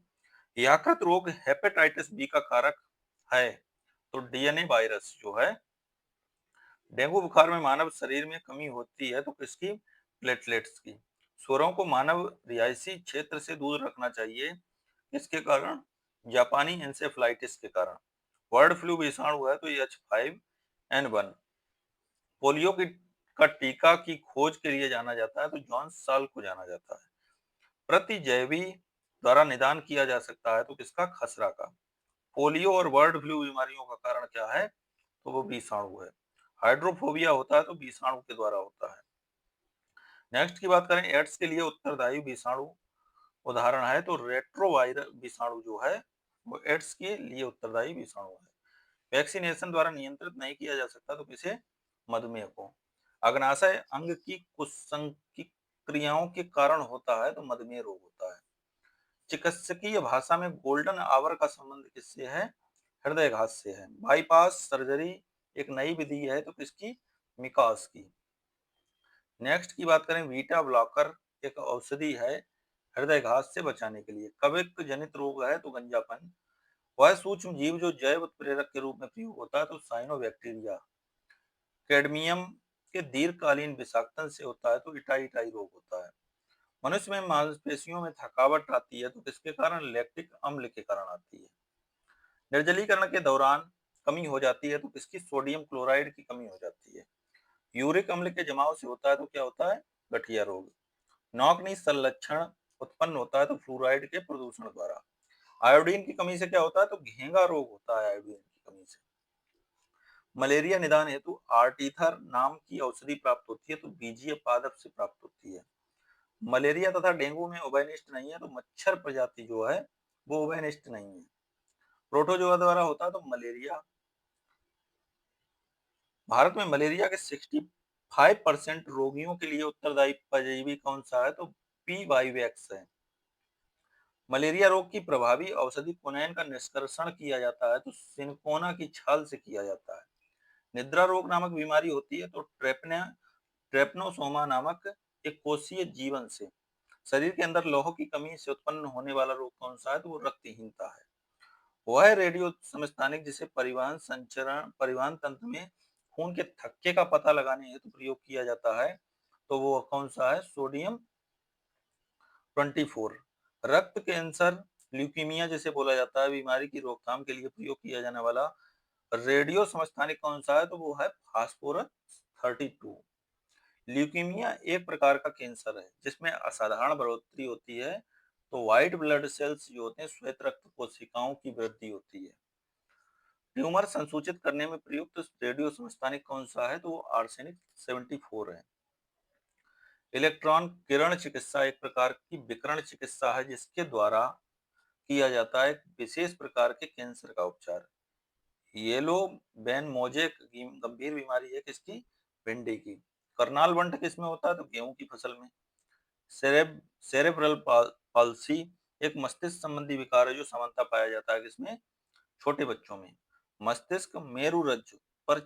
यकृत रोग हेपेटाइटिस बी का कारक है तो डीएनए वायरस जो है। डेंगू बुखार में मानव शरीर में कमी होती है तो किसकी? प्लेटलेट्स की। स्वरों को मानव रिहायशी क्षेत्र से दूर रखना चाहिए किसके कारण? जापानी इंसेफ्लाइटिस के कारण। बर्ड फ्लू विषाणु है तो H5N1। पोलियो की का टीका की खोज के लिए जाना जाता है तो जॉन साल को जाना जाता है। प्रतिजैवी द्वारा निदान किया जा सकता है तो किसका? खसरा का। पोलियो और बर्ड फ्लू बीमारियों का कारण क्या है? तो वो विषाणु है। हाइड्रोफोबिया होता है तो विषाणु के द्वारा होता है। नेक्स्ट की बात करें, एड्स के लिए उत्तरदायी विषाणु उदाहरण है तो रेट्रोवायरस विषाणु जो है वो एड्स के लिए उत्तरदायी विषाणु है। वैक्सीनेशन द्वारा नियंत्रित नहीं किया जा सकता तो किसे? मधुमेह को। अग्नाशय अंग की कुसंस्कृत क्रियाओं के कारण होता है तो मधुमेह रोग होता है। चिकित्सकीय भाषा में गोल्डन आवर का संबंध किससे है? हृदयघात से है। बाईपास सर्जरी एक नई विधि है तो किसकी? मिकास की। नेक्स्ट की बात करें, बीटा ब्लॉकर एक औषधि है हृदयघात से बचाने के लिए। कवक जनित रोग है तो गंजापन। वह सूक्ष्म जीव जो जैव उत्प्रेरक के रूप में प्रयोग होता है तो साइनोबैक्टीरिया। कैडमियम के दीर्घकालीन विषाक्तन से होता है तो इटाई इटाई रोग होता है। मनुष्य में मांसपेशियों में थकावट आती है तो किसके कारण? लैक्टिक अम्ल के कारण आती है। निर्जलीकरण के दौरान कमी हो जाती है तो किसकी? सोडियम क्लोराइड की कमी हो जाती है। यूरिक अम्ल के जमाव से होता है तो क्या होता है? गठिया रोग। नौकनी संलक्षण उत्पन्न होता है तो फ्लूराइड के प्रदूषण द्वारा। आयोडीन की कमी से क्या होता है? तो घेंगा रोग होता है आयोडीन की कमी से। मलेरिया निदान हेतु आर्टीथर नाम की औषधि प्राप्त होती है तो बीजीय पादप से प्राप्त होती है। मलेरिया तथा डेंगू में उभयनिष्ठ नहीं है तो मच्छर प्रजाति जो है वो उभयनिष्ठ नहीं है। प्रोटोजोआ द्वारा होता है तो मलेरिया। भारत में मलेरिया के 65% रोगियों के लिए उत्तरदायी परजीवी कौन सा है? तो पी वाईवैक्स है। मलेरिया रोग की प्रभावी औषधि क्विनैन का निष्कर्षण किया जाता है तो सिनकोना की छाल से किया जाता है। निद्रा रोग नामक बीमारी होती है तो ट्रेपनोसोमा नामक एक कोषीय जीवन से। शरीर के अंदर लौह की कमी से उत्पन्न होने वाला रोग कौन सा है? तो वो रक्तहीनता है। वह है रेडियो समस्थानिक जिसे परिवहन तंत्र में खून के थक्के का पता लगाने हेतु प्रयोग किया जाता है तो वो कौन सा है? सोडियम 24। रक्त कैंसर ल्यूकीमिया जिसे बोला जाता है बीमारी की रोकथाम के लिए प्रयोग किया जाने वाला रेडियो समस्थानिक कौन सा है? तो वो है फास्फोरस 32। ल्यूकीमिया एक प्रकार का कैंसर है जिसमें असाधारण बढ़ोतरी होती है तो व्हाइट ब्लड सेल्स जो होते हैं श्वेत रक्त कोशिकाओं की वृद्धि होती है। ट्यूमर संसूचित करने में प्रयुक्त रेडियो समस्थानिक कौन सा है? तो वो आर्सेनिक 74 है। इलेक्ट्रॉन किरण चिकित्सा एक प्रकार की विकिरण चिकित्सा है जिसके द्वारा किया जाता है एक विशेष प्रकार के कैंसर का उपचार। येलो बैन मोजेक गंभीर बीमारी है किसकी? भिंडी की। करनाल वंट किसमें होता है? तो गेहूं की फसल में। सेरेब्रल पाल्सी एक मस्तिष्क संबंधी विकार है जो सामान्यतः पाया जाता है किसमें? छोटे बच्चों में। मस्तिष्क मेरुरज्जु पर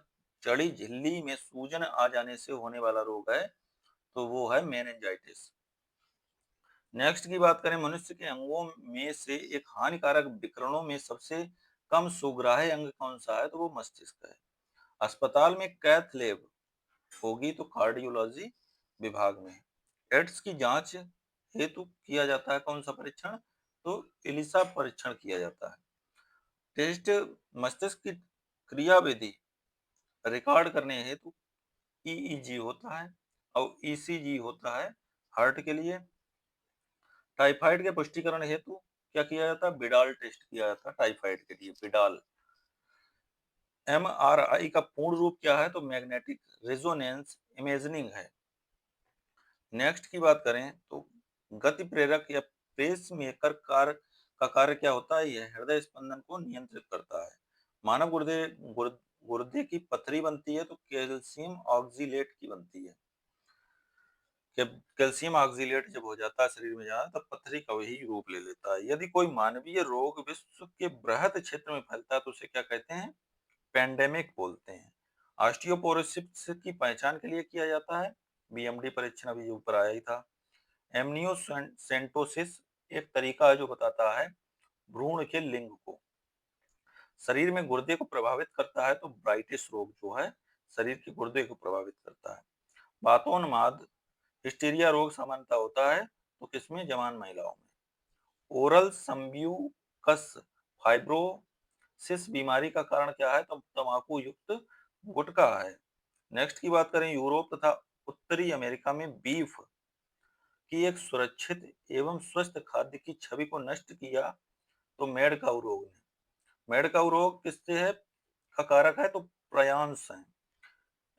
चढ़ी झिल्ली में सूजन आ जाने से होने वाला रोग है तो वो है मेनिंजाइटिस। नेक्स्ट की बात करें, मनुष्य के अंगों में से एक हानिकारक विकिरणों में सबसे कम सुग्राह्य अंग कौन सा है? तो वो मस्तिष्क है। अस्पताल में कैथ लैब होगी तो कार्डियोलॉजी विभाग में। एड्स की जांच हेतु किया जाता है कौन सा परीक्षण? तो एलिसा परीक्षण किया जाता है। टेस्ट मस्तिष्क की क्रियाविधि रिकॉर्ड करने हेतु ईईजी होता है और ईसीजी होता है हार्ट के लिए। टाइफाइड के पुष्टिकरण हेतु क्या किया जाता है? बिडाल टेस्ट किया जाता है टाइफाइड के लिए, बिडाल। एमआरआई का पूर्ण रूप क्या है? तो मैग्नेटिक रेजोनेंस इमेजिंग है। नेक्स्ट की बात करें तो गति प्रेरक या पेस मेकर का कार्य क्या होता है? यह हृदय स्पंदन को नियंत्रित करता है। मानव गुर्दे की पथरी बनती है तो कैल्शियम ऑक्सीलेट की बनती है। कैल्शियम ऑक्सीलेट जब हो जाता है शरीर में जाना तब पथरी का वही रूप ले लेता है। यदि कोई मानवीय रोग विश्व के बृहद क्षेत्र में फैलता है तो उसे क्या कहते हैं? पेंडेमिक बोलते हैं। ऑस्टियोपोरोसिस की पहचान के लिए किया जाता है बीएमडी परीक्षण, अभी ऊपर आया ही था। एमनियोसेंटोसिस एक तरीका है जो बताता है भ्रूण के लिंग को। शरीर में गुर्दे को प्रभावित करता है तो ब्राइटिस रोग जो है शरीर के गुर्दे को प्रभावित करता है। बातोन्माद हिस्टीरिया रोग सामान्यतः होता है तो किसमें? जवान महिलाओं में। ओरल सम्ब्यूकस फाइब्रोसिस बीमारी का कारण क्या है? तो तंबाकू युक्त गुटखा है। नेक्स्ट की बात करें, यूरोप तथा उत्तरी अमेरिका में बीफ की एक सुरक्षित एवं स्वस्थ खाद्य की छवि को नष्ट किया तो मैड काउ रोग ने। मैड काउ रोग किससे है का कारक है? तो प्रयांस है।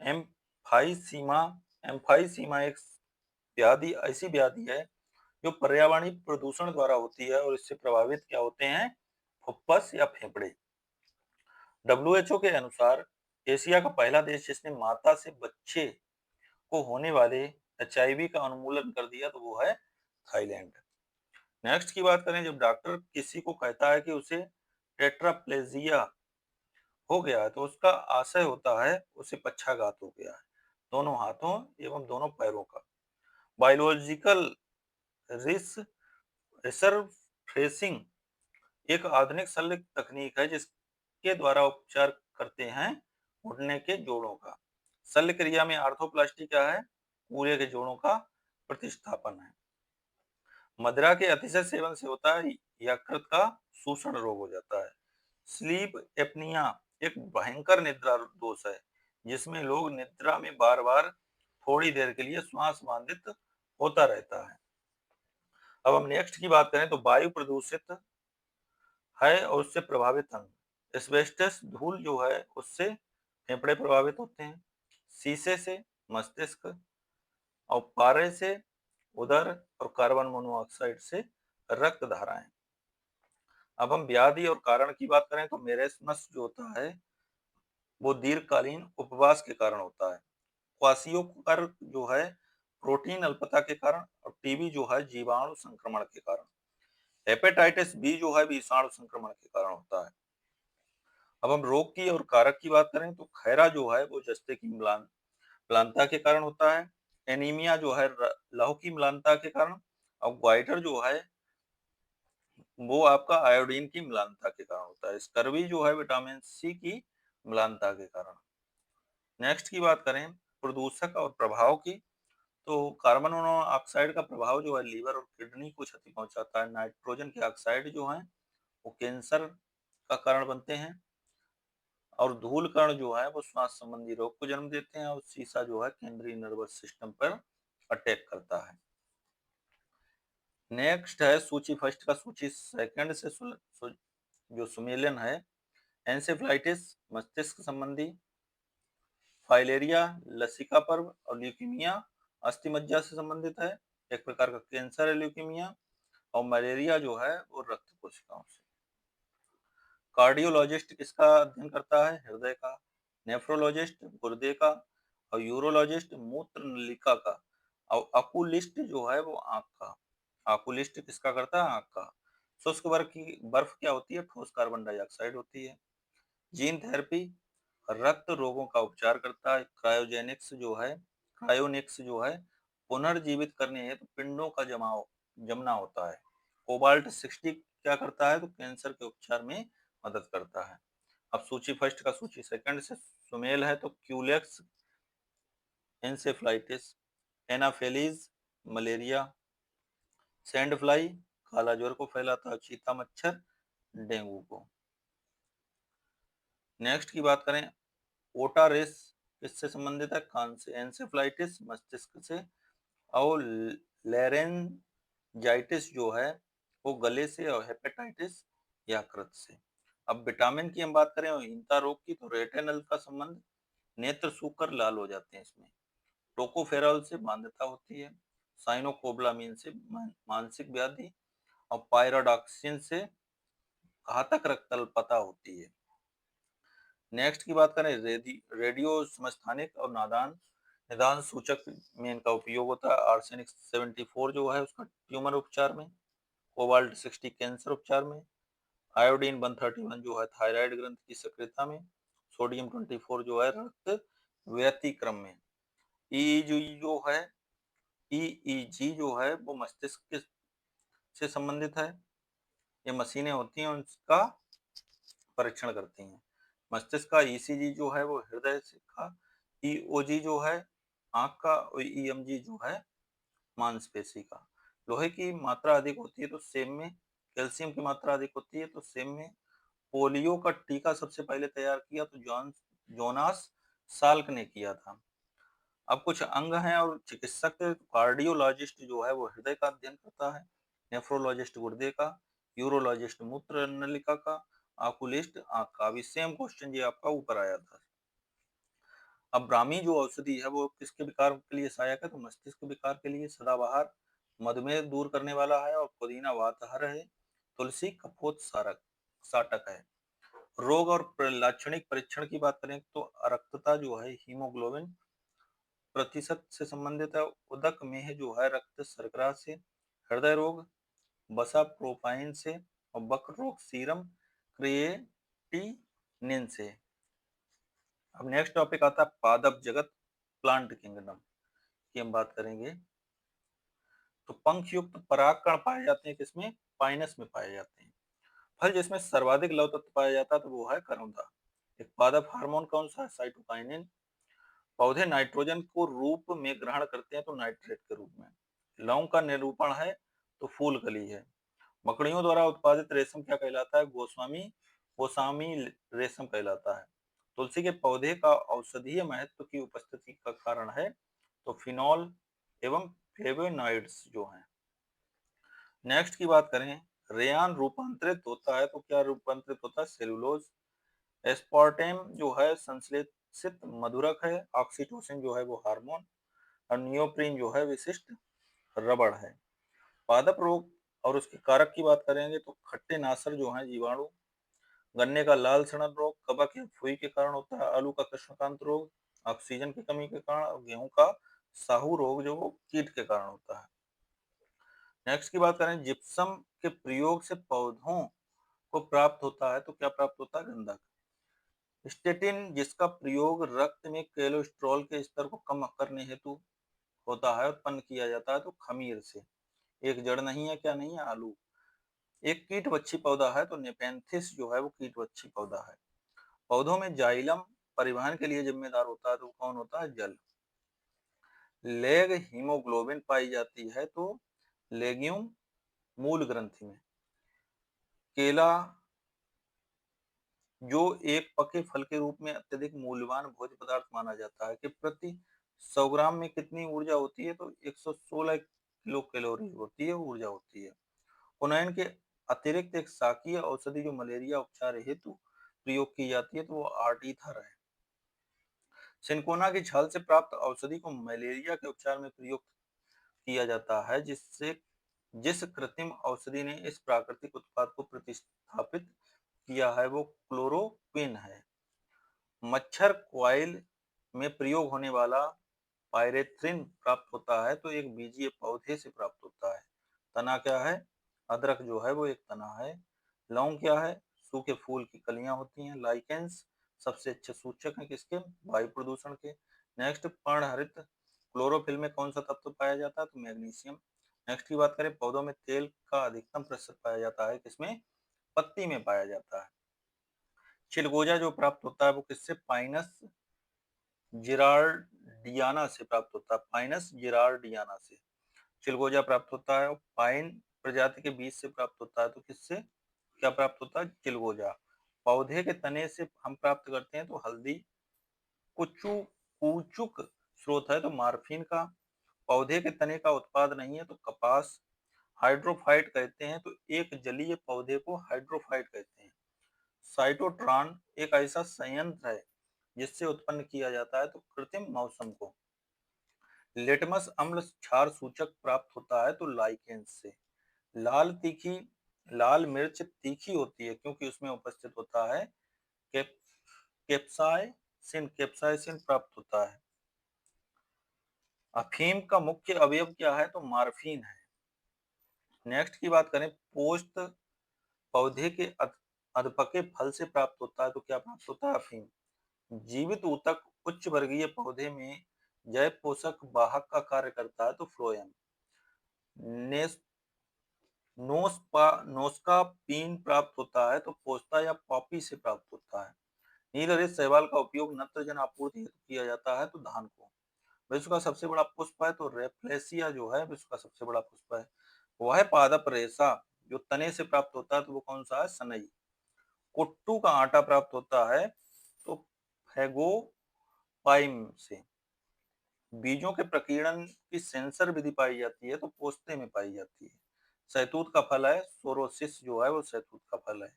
एम्फाइसीमा एम्फाइसीमा एक व्याधि ऐसी व्याधि है जो पर्यावरणीय प्रदूषण द्वारा होती है और इससे प्रभावित क्या होते हैं? फुफ्फस या फेफड़े। डब्ल्यूएचओ के अनुसार एशिया का पहला देश जिसने माता से बच्चे को होने वाले एचआईवी का उन्मूलन कर दिया तो वो है थाईलैंड। नेक्स्ट की बात करें, जब डॉक्टर किसी को कहता है कि उसे टेट्राप्लेजिया हो गया है तो उसका आशय होता है उसे पक्षाघात हो गया है दोनों हाथों एवं दोनों पैरों का। बायोलॉजिकल रिस रिसरफेसिंग एक आधुनिक शल्य तकनीक है जिसके द्वारा उपचार करते हैं घुटने के जोड़ों का। शल्य क्रिया में आर्थोप्लास्टी क्या है? पूरे के जोड़ों का प्रतिस्थापन है। मदिरा के अतिशय सेवन से होता है यकृत का शोषण रोग हो जाता है। स्लीप एपनिया एक भयंकर निद्रा दोष है जिसमें लोग निद्रा में बार-बार थोड़ी देर के लिए श्वास बाधित होता रहता है। अब हम नेक्स्ट की बात करें तो वायु प्रदूषित है और उससे प्रभावित अंग। एस्बेस्टस धूल जो है उससे फेफड़े प्रभावित होते हैं, शीशे से मस्तिष्क और पारे से उदर और कार्बन मोनोऑक्साइड से रक्त धाराएं। अब हम व्याधि और कारण की बात करें तो मेरेस्मस जो होता है वो दीर्घकालीन उपवास के कारण होता है। क्वासियोकर जो है प्रोटीन अल्पता के कारण और टीबी जो है जीवाणु संक्रमण के कारण। हेपेटाइटिस बी जो है विषाणु संक्रमण के कारण होता है। अब हम रोग की और कारक की बात करें तो खैरा जो है वो जस्ते की म्लानता के कारण होता है। एनीमिया जो है लहू की म्लानता के कारण। और ग्वाइटर जो है वो आपका आयोडीन की म्लानता के कारण होता है। स्कर्वी जो है विटामिन सी की म्लानता के कारण। नेक्स्ट की बात करें प्रदूषक और प्रभाव की तो कार्बन मोनोऑक्साइड का प्रभाव जो है लीवर और किडनी को क्षति पहुंचाता है। नाइट्रोजन के ऑक्साइड जो है वो कैंसर का कारण बनते हैं। और धूल कण जो है वो श्वास संबंधी रोग को जन्म देते हैं। और शीशा जो है केंद्रीय नर्वस सिस्टम पर अटैक करता है। नेक्स्ट है सूची फर्स्ट का सूची सेकंड से जो सुमेलन है एंसेफ्लाइटिस मस्तिष्क संबंधी, फाइलेरिया लसिका पर्व और ल्यूकीमिया अस्थि मज्जा से संबंधित है। एक प्रकार का कैंसर है ल्यूकीमिया। और मलेरिया जो है वो रक्त कोशिकाओं से। कार्डियोलॉजिस्ट किसका अध्ययन करता है? हृदय का। नेफ्रोलॉजिस्ट गुर्दे का। और यूरोलॉजिस्ट मूत्र नलिका का। और अकुलिस्ट जो है वो आंख का। आकुलिस्ट किसका करता है? आंख का। शुष्क बर्फ क्या होती है? ठोस कार्बन डाइऑक्साइड होती है। जीन थेरेपी रक्त रोगों का उपचार करता है। क्रायोनिक्स जो है पुनर्जीवित करने हेतु पिंडों का जमना होता है। कोबाल्ट 60 क्या करता है? तो कैंसर के उपचार में मदद करता है। अब सूची फर्स्ट का सूची सेकंड से सुमेल है तो क्यूलेक्स एंसेफ्लाइटिस, एनाफेलीज मलेरिया, सैंड फ्लाई काला ज्वर को फैलाता है, चीता मच्छर डेंगू को। नेक्स्ट की बात करें ओटारेस किससे संबंधित है? कान से। एंसेफ्लाइटिस मस्तिष्क से। और लेरेंजाइटिस जो है वो गले से। और हेपेटाइटिस यकृत से। अब विटामिन की हम बात करें और हीनता रोग की तो रेटिनल का संबंध नेत्र सूखकर लाल हो जाते हैं इसमें। टोकोफेरॉल से बाध्यता होती है। साइनोकोबलामिन से मानसिक व्याधि। और पायरोडॉक्सिन से घातक रक्त अल्पता होती है। नेक्स्ट की बात करें रेडियो समस्थानिक और निदान सूचक में इनका उपयोग होता है। आर्सेनिक 74 जो है उसका ट्यूमर उपचार में। कोबाल्ट 60 कैंसर उपचार में। आयोडीन 131 जो है थायराइड ग्रंथि की सक्रियता में। सोडियम 24 जो है रक्त व्यतिक्रम में। ईईजी जो है ईईजी जो है वो मस्तिष्क से संबंधित है। ये मशीनें होती हैं उनका परीक्षण करती हैं। मस्तिष्क का ईसीजी जो है वो हृदय का। ईओजी जो है आंख का। और ईएमजी जो है मांसपेशी का। लोहे की मात्रा अधिक होती है तो सेब में। कैल्शियम की मात्रा अधिक होती है तो सेब में। पोलियो का टीका सबसे पहले तैयार किया तो जोनास साल्क ने किया था। अब कुछ अंग हैं और चिकित्सक कार्डियोलॉजिस्ट जो है वो हृदय का अध्ययन करता है। नेफ्रोलॉजिस्ट गुर्दे का। यूरोलॉजिस्ट मूत्र नलिका का। आकुलिस्ट आंख का। अभी सेम क्वेश्चन ये आपका ऊपर आया था। अब ब्राह्मी जो औषधि है वो किसके विकार के लिए सहायक है? तो मस्तिष्क विकार के लिए। सदाबहार मधुमेह दूर करने वाला है। और पुदीना वातहर है। तुलसी कफोत सारक साटक है। रोग और लाक्षणिक परीक्षण की बात करें तो अरक्तता जो है हीमोग्लोबिन प्रतिशत से संबंधित है। उदक में जो है रक्त शर्करा से। हृदय रोग बसा प्रोपाइन से। और वक्र रोग सीरम क्रिएटिनिन से। अब नेक्स्ट टॉपिक आता है पादप जगत प्लांट किंगडम की हम बात करेंगे। तो पंख युक्त परागकण पाए जाते हैं किसमें? पाइनस में पाए जाते हैं। फल जिसमें सर्वाधिक लव तत्व पाया जाता है तो वो है करौंदा। एक पादप हार्मोन कौन सा है? साइटोकाइनिन। पौधे नाइट्रोजन को रूप में ग्रहण करते हैं तो नाइट्रेट के रूप में। लौंग का निरूपण है तो फूल कली है। मकड़ियों द्वारा उत्पादित रेशम क्या कहलाता है? गोस्वामी रेशम कहलाता है। तुलसी के पौधे का औषधीय महत्व की उपस्थिति का कारण है, तो फिनॉल एवं फ्लेवोनॉइड्स जो हैं। नेक्स्ट की बात करें, रेयान रूपांतरित होता है तो क्या रूपांतरित होता है? सेलुलोज। एस्पार्टेम जो है संश्लेषित मधुरक है। ऑक्सीटोसिन जो है वो हार्मोन, और नियोप्रीन जो है विशिष्ट रबड़ है। पादप रोग और उसके कारक की बात करेंगे तो खट्टे नासर जो है जीवाणु, गन्ने का लाल सड़न रोग कवक या फुई के कारण होता है, आलू का कृष्णकांत रोग ऑक्सीजन की कमी के कारण, और गेहूं का साहू रोग जो वो कीट के कारण होता है। नेक्स्ट की बात करें, जिप्सम के प्रयोग से पौधों को प्राप्त होता है तो क्या प्राप्त होता है? गंधक। स्टेटिन जिसका प्रयोग रक्त में कोलेस्ट्रॉल के स्तर को कम करने हेतु होता है, उत्पन्न किया जाता है तो खमीर से। एक जड़ नहीं है, क्या नहीं है? आलू। एक कीटवच्छी पौधा है तो नेपेंथिस जो है वो कीटवच्छी पौधा है। पौधों में जाइलम परिवहन के लिए जिम्मेदार होता है तो कौन होता है? जल। लेग हीमोग्लोबिन पाई जाती है तो लेग्यूम मूल ग्रंथि में। केला जो एक पके फल के रूप में अत्यधिक मूल्यवान भोज्य पदार्थ माना जाता है, कि प्रति 100 ग्राम में कितनी ऊर्जा होती है? तो 116 किलो कैलोरी होती है, ऊर्जा होती है। हुनैन के अतिरिक्त एक शाकीय औषधि जो मलेरिया उपचार हेतु प्रयोग की जाती है तो वो आर्टीथर है। सिनकोना की छाल से प्राप्त औषधि को मलेरिया के उपचार में प्रयोग किया जाता है, जिस कृत्रिम औषधि ने इस प्राकृतिक उत्पाद को प्रतिस्थापित किया है वो क्लोरोक्विन है। मच्छर कॉइल में प्रयोग होने वाला पायरेथ्रिन प्राप्त होता है तो एक बीजीय पौधे से प्राप्त होता है। तना क्या है? अदरक जो है वो एक तना है। लौंग क्या है? सूखे फूल की कलियां होती हैं। लाइकेंस सबसे अच्छे सूचक हैं किसके? वायु प्रदूषण के। नेक्स्ट, पर्णहरित क्लोरोफिल में कौन सा तत्व पाया जाता है? तो मैग्नीशियम। नेक्स्ट की बात करें, पौधों में तेल का अधिकतम प्रतिशत पाया जाता है किसमें? पत्ती में पाया जाता है। चिलगोजा जो प्राप्त होता है वो किससे? पाइनस जिरार्डियाना से प्राप्त होता है। पाइनस जिरार्डियाना से चिलगोजा प्राप्त होता है। पाइन प्रजाति के बीज से प्राप्त होता है तो किससे क्या प्राप्त होता है? चिलगोजा। पौधे के तने से हम प्राप्त करते हैं तो हल्दी। कुचू कूचुक स्रोत है तो मार्फिन का। पौधे के तने का उत्पाद नहीं है तो कपास। हाइड्रोफाइट कहते हैं तो एक जलीय पौधे को हाइड्रोफाइट कहते हैं। साइटोट्रॉन एक ऐसा संयंत्र है जिससे उत्पन्न किया जाता है तो कृत्रिम मौसम को। लिटमस अम्ल क्षार सूचक प्राप्त होता है तो लाइकेंस से। लाल मिर्च तीखी होती है क्योंकि उसमें उपस्थित होता है कैप, कैप्साइसिन प्राप्त होता है। अफीम का मुख्य अवयव क्या है? तो मार्फिन है। नेक्स्ट की बात करें, पोस्त पौधे के अधपके फल से प्राप्त होता है तो क्या प्राप्त होता है? अफीम। जीवित ऊतक उच्च वर्गीय पौधे में जैव पोषक वाहक का कार्य करता है तो फ्लोएम। नोस्का पीन प्राप्त होता है तो पोस्ता या पॉपी से प्राप्त होता है। नीलहरित शैवाल का उपयोग नत्रजन आपूर्ति हेतु किया जाता है तो धान को। विश्व का सबसे बड़ा पुष्प है तो रेफ्लेसिया जो है विश्व का सबसे बड़ा पुष्प है। वह पादप रेशा जो तने से प्राप्त होता है तो वो कौन सा है? सनई। कुट्टू का आटा प्राप्त होता है तो फैगोपाइम से। बीजों के प्रकीर्णन की सेंसर विधि पाई जाती है तो पोस्ते में पाई जाती है। शहतूत का फल है सोरोसिस जो है वो शहतूत का फल है।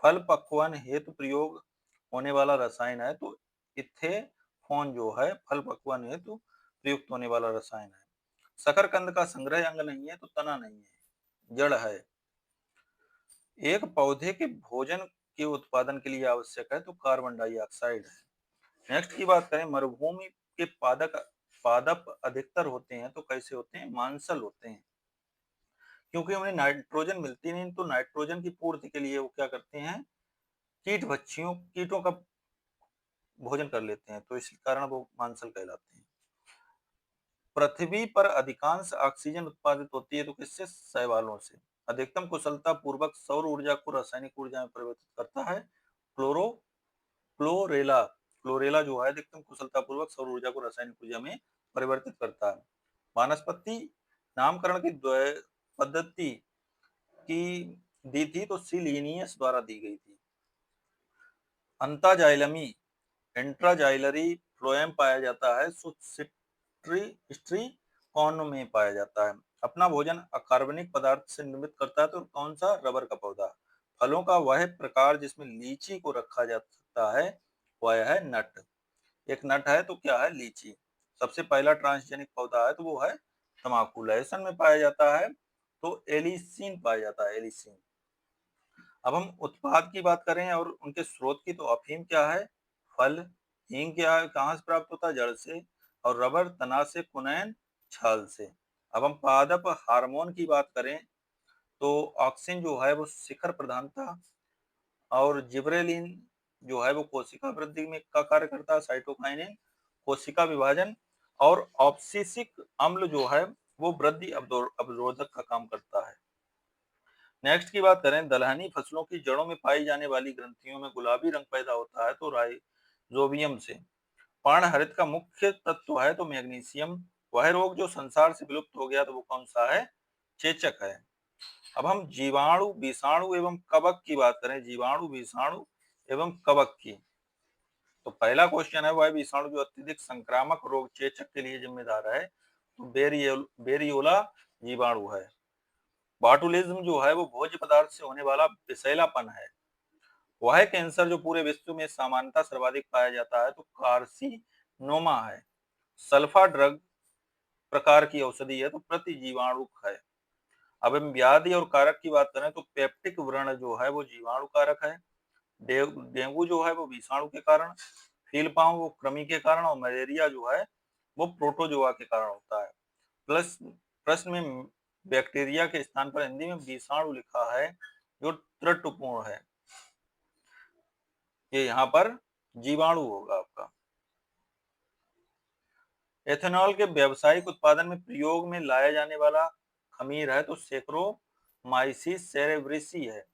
फल पक्वन हेतु प्रयोग होने वाला रसायन है तो इथेफॉन जो है फल पक्वन हेतु प्रयुक्त होने वाला रसायन है। शकरकंद का संग्रह अंग नहीं है तो तना नहीं है, जड़ है। एक पौधे के भोजन के उत्पादन के लिए आवश्यक है तो कार्बन डाइऑक्साइड है। नेक्स्ट की बात करें, मरुभूमि के पादप अधिकतर होते हैं तो कैसे होते हैं? मांसल होते हैं, क्योंकि उन्हें नाइट्रोजन मिलती नहीं तो नाइट्रोजन की पूर्ति के लिए वो क्या करते हैं? कीटों का भोजन कर लेते हैं तो इस कारण वो मांसल कहलाते हैं। पृथ्वी पर अधिकांश ऑक्सीजन उत्पादित होती है तो किससे? शैवालों से। अधिकतम कुशलता पूर्वक सौर ऊर्जा को रासायनिक ऊर्जा में परिवर्तित करता है क्लोरो क्लोरेला। क्लोरेला जो है अधिकतम कुशलता पूर्वक सौर ऊर्जा को रासायनिक ऊर्जा में परिवर्तित करता है। वानस्पति नामकरण की पद्धति की दी थी तो सी लीनियस द्वारा दी गई थी। अंताजाइलमी इंट्राजाइलरी फ्लोएम पाया जाता है, स्ट्री कौन में पाया जाता है। अपना भोजन अकार्बनिक पदार्थ से निर्मित करता है तो कौन सा, रबर का पौधा। फलों का वह प्रकार जिसमें लीची को रखा जा सकता है वह है नट। एक नट है तो क्या है, लीची। सबसे पहला ट्रांसजेनिक पौधा है तो वो है तमाकू। लहसुन में पाया जाता है तो एलिसीन पाया जाता है, एलिसीन। अब हम उत्पाद की बात करें और उनके स्रोत की, तो अफीम क्या है, फल। हींग क्या है, कहाँ से प्राप्त होता है, जड़ से। और रबर तना से, कुनैन छाल से। अब हम पादप हार्मोन की बात करें तो ऑक्सिन जो है वो शिखर प्रधानता, और जिबरेलिन जो है वो कोशिका वृद्धि में का कार्य करता है, साइटोकाइनिन कोशिका विभाजन, और ऑब्सिसिक अम्ल जो है वो वृद्धि अवरोधक का काम करता है। नेक्स्ट की बात करें, दलहनी फसलों की जड़ों में पाई जाने वाली ग्रंथियों में गुलाबी रंग पैदा होता है तो राइजोबियम से। पर्णहरित का मुख्य तत्व है तो मैग्नीशियम। वह रोग जो संसार से विलुप्त हो गया तो वो कौन सा है, चेचक है। अब हम जीवाणु, विषाणु एवं कवक की बात करें, जीवाणु, विषाणु एवं कवक की, तो पहला क्वेश्चन है, वह विषाणु जो अत्यधिक संक्रामक रोग चेचक के लिए जिम्मेदार है तो बेरियोला जीवाणु है। बॉटुलिज्म जो है वो भोज्य पदार्थ से होने वाला विषैलापन है। वह कैंसर जो पूरे विश्व में सामान्यतः सर्वाधिक पाया जाता है तो कार्सिनोमा है। सल्फा ड्रग प्रकार की औषधि है तो प्रतिजीवाणुक है। अब हम व्याधि और कारक की बात करें तो पेप्टिक व्रण जो है वो जीवाणु कारक है। डेंगू जो है वो विषाणु के कारण, फीलपाव वो कृमि के कारण, और मलेरिया जो है वो प्रोटोजोआ के कारण होता है। प्लस प्रश्न में बैक्टीरिया के स्थान पर हिंदी में विषाणु लिखा है जो त्रुटिपूर्ण है, ये यहाँ पर जीवाणु होगा आपका। एथेनॉल के व्यावसायिक उत्पादन में प्रयोग में लाया जाने वाला खमीर है तो सेक्रोमाइसिस सेरेब्रेसी है।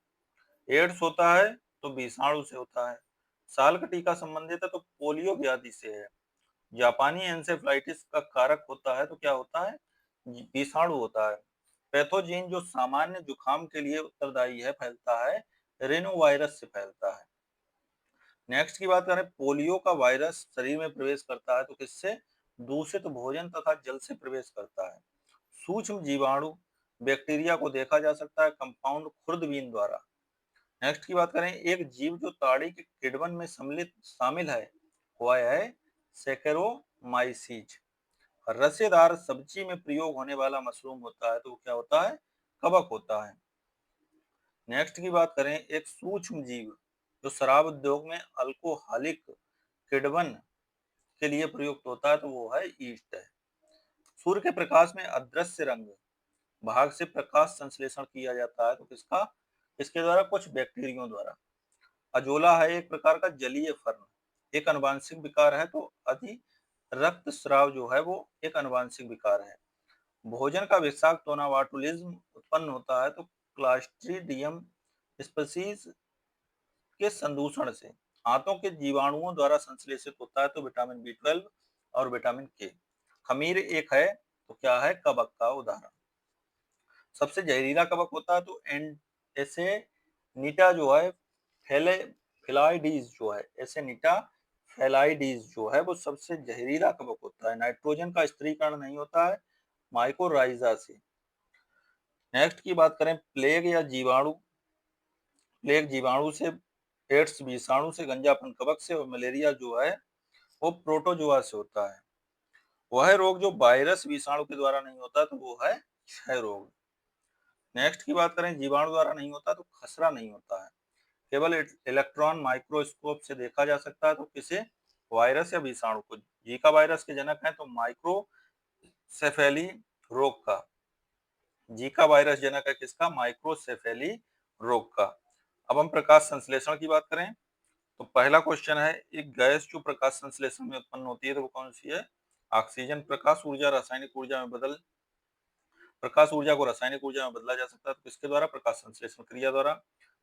एड्स होता है तो विषाणु से होता है। साल का टीका संबंधित है तो पोलियो व्याधि से है। जापानी एंसेफ्लाइटिस का कारक होता है तो क्या होता है, विषाणु होता है। पैथोजीन जो सामान्य जुकाम के लिए उत्तरदायी है फैलता है, रेनोवायरस से फैलता है। नेक्स्ट की बात करें, पोलियो का वायरस शरीर में प्रवेश करता है तो किससे, दूषित भोजन तथा जल से प्रवेश करता है। सूक्ष्म जीवाणु बैक्टीरिया को देखा जा सकता है कंपाउंड खुर्दबीन द्वारा। नेक्स्ट की बात करें, एक जीव जो ताड़ी के किण्वन में सम्मिलित शामिल है वह है सेकेरोमाइसीज। रसेदार सब्जी में प्रयोग होने वाला मशरूम होता है तो वो क्या होता है, कवक होता है। नेक्स्ट की बात करें, एक सूक्ष्म जीव जो शराब उद्योग में अल्कोहलिक किण्वन के लिए प्रयुक्त होता है तो वो है ईस्ट है। सूर्य के प्रकाश में अदृश्य रंग भाग से प्रकाश संश्लेषण किया जाता है तो किसका, इसके द्वारा, कुछ बैक्टीरियों द्वारा। अजोला है एक प्रकार का जलीय फर्न, एक अनुवांशिक विकार है तो अति रक्तस्राव जो है वो एक अनुवांशिक विकार है। भोजन का विषाक्त होना वाटुलिज्म उत्पन्न होता है तो क्लास्ट्रीडियम स्पीशीज के संदूषण से। हाथों के जीवाणुओं द्वारा संश्लेषित होता है तो विटामिन बी 12 और विटामिन के। खमीर एक है तो क्या है, कवक का उदाहरण। सबसे जहरीला कवक होता है तो एसेनिटा जो है, फिलाइडीज जो है, एसेनिटा फेलाइडीज जो है वो सबसे जहरीला कवक होता है। नाइट्रोजन का स्त्रीकरण नहीं होता है माइकोराइजा से। नेक्स्ट की बात करें, प्लेग या जीवाणु, प्लेग जीवाणु से, एड्स विषाणु से, गंजापन कवक से, और मलेरिया जो है वो प्रोटोजोआ से होता है। वह रोग जो वायरस विषाणु के द्वारा नहीं होता तो वो है क्षय रोग। नेक्स्ट की बात करें, जीवाणु द्वारा नहीं होता तो खसरा नहीं होता है, केवल इलेक्ट्रॉन माइक्रोस्कोप से देखा जा सकता है तो किसे, वायरस या विषाणु को। जीका वायरस के जनक हैं तो माइक्रोसेफेली रोग का, जीका वायरस जनक है किसका, माइक्रोसेफेली रोग का। अब हम प्रकाश संश्लेषण की बात करें तो पहला क्वेश्चन है, एक गैस जो प्रकाश संश्लेषण में उत्पन्न होती है तो वो कौन सी है, ऑक्सीजन। प्रकाश ऊर्जा रासायनिक ऊर्जा में बदल, प्रकाश ऊर्जा को रासायनिक ऊर्जा में बदला जा सकता है तो किसके द्वारा, प्रकाश संश्लेषण क्रिया द्वारा।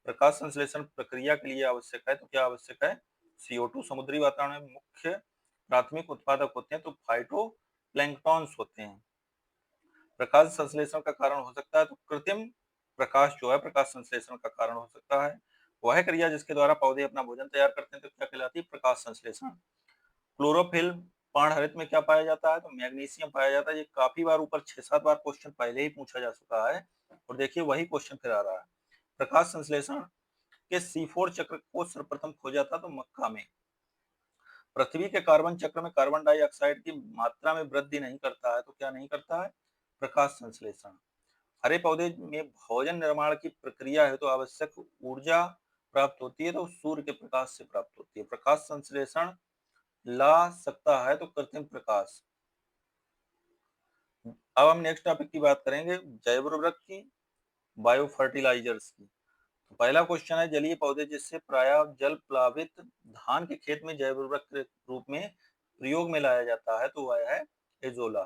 प्रकाश संश्लेषण प्रक्रिया के लिए आवश्यक है तो क्या आवश्यक है, CO2। समुद्री वातावरण में मुख्य प्राथमिक उत्पादक होते हैं तो फाइटो प्लैंक्टॉन्स होते हैं। प्रकाश संश्लेषण का कारण हो सकता है तो कृत्रिम प्रकाश जो है प्रकाश संश्लेषण का कारण हो सकता है। वह क्रिया जिसके द्वारा पौधे अपना भोजन तैयार करते हैं तो क्या कहलाती है? प्रकाश संश्लेषण। क्लोरोफिल पर्णहरित में क्या पाया जाता है? तो मैग्नीशियम पाया जाता है। ये काफी बार ऊपर 6-7 बार क्वेश्चन पहले ही पूछा जा चुका है और देखिए वही क्वेश्चन फिर आ रहा है। प्रकाश संश्लेषण के C4 चक्र को सर्वप्रथम खोजा था तो मक्का में। पृथ्वी के कार्बन चक्र में कार्बन डाइऑक्साइड की मात्रा में वृद्धि नहीं करता है तो क्या नहीं करता है? प्रकाश संश्लेषण। हरे पौधे में भोजन निर्माण की प्रक्रिया है तो आवश्यक ऊर्जा प्राप्त होती है तो सूर्य के प्रकाश से प्राप्त होती है। प्रकाश संश्लेषण ला सकता है तो कृत्रिम प्रकाश। अब हम नेक्स्ट टॉपिक की बात करेंगे जैव उर्वरक की, बायो फर्टिलाइजर्स की। तो पहला क्वेश्चन है जलीय पौधे जिससे प्राय जल प्लावित धान के खेत में जैव उर्वरक के रूप में प्रयोग में लाया जाता है तो वह है एजोला।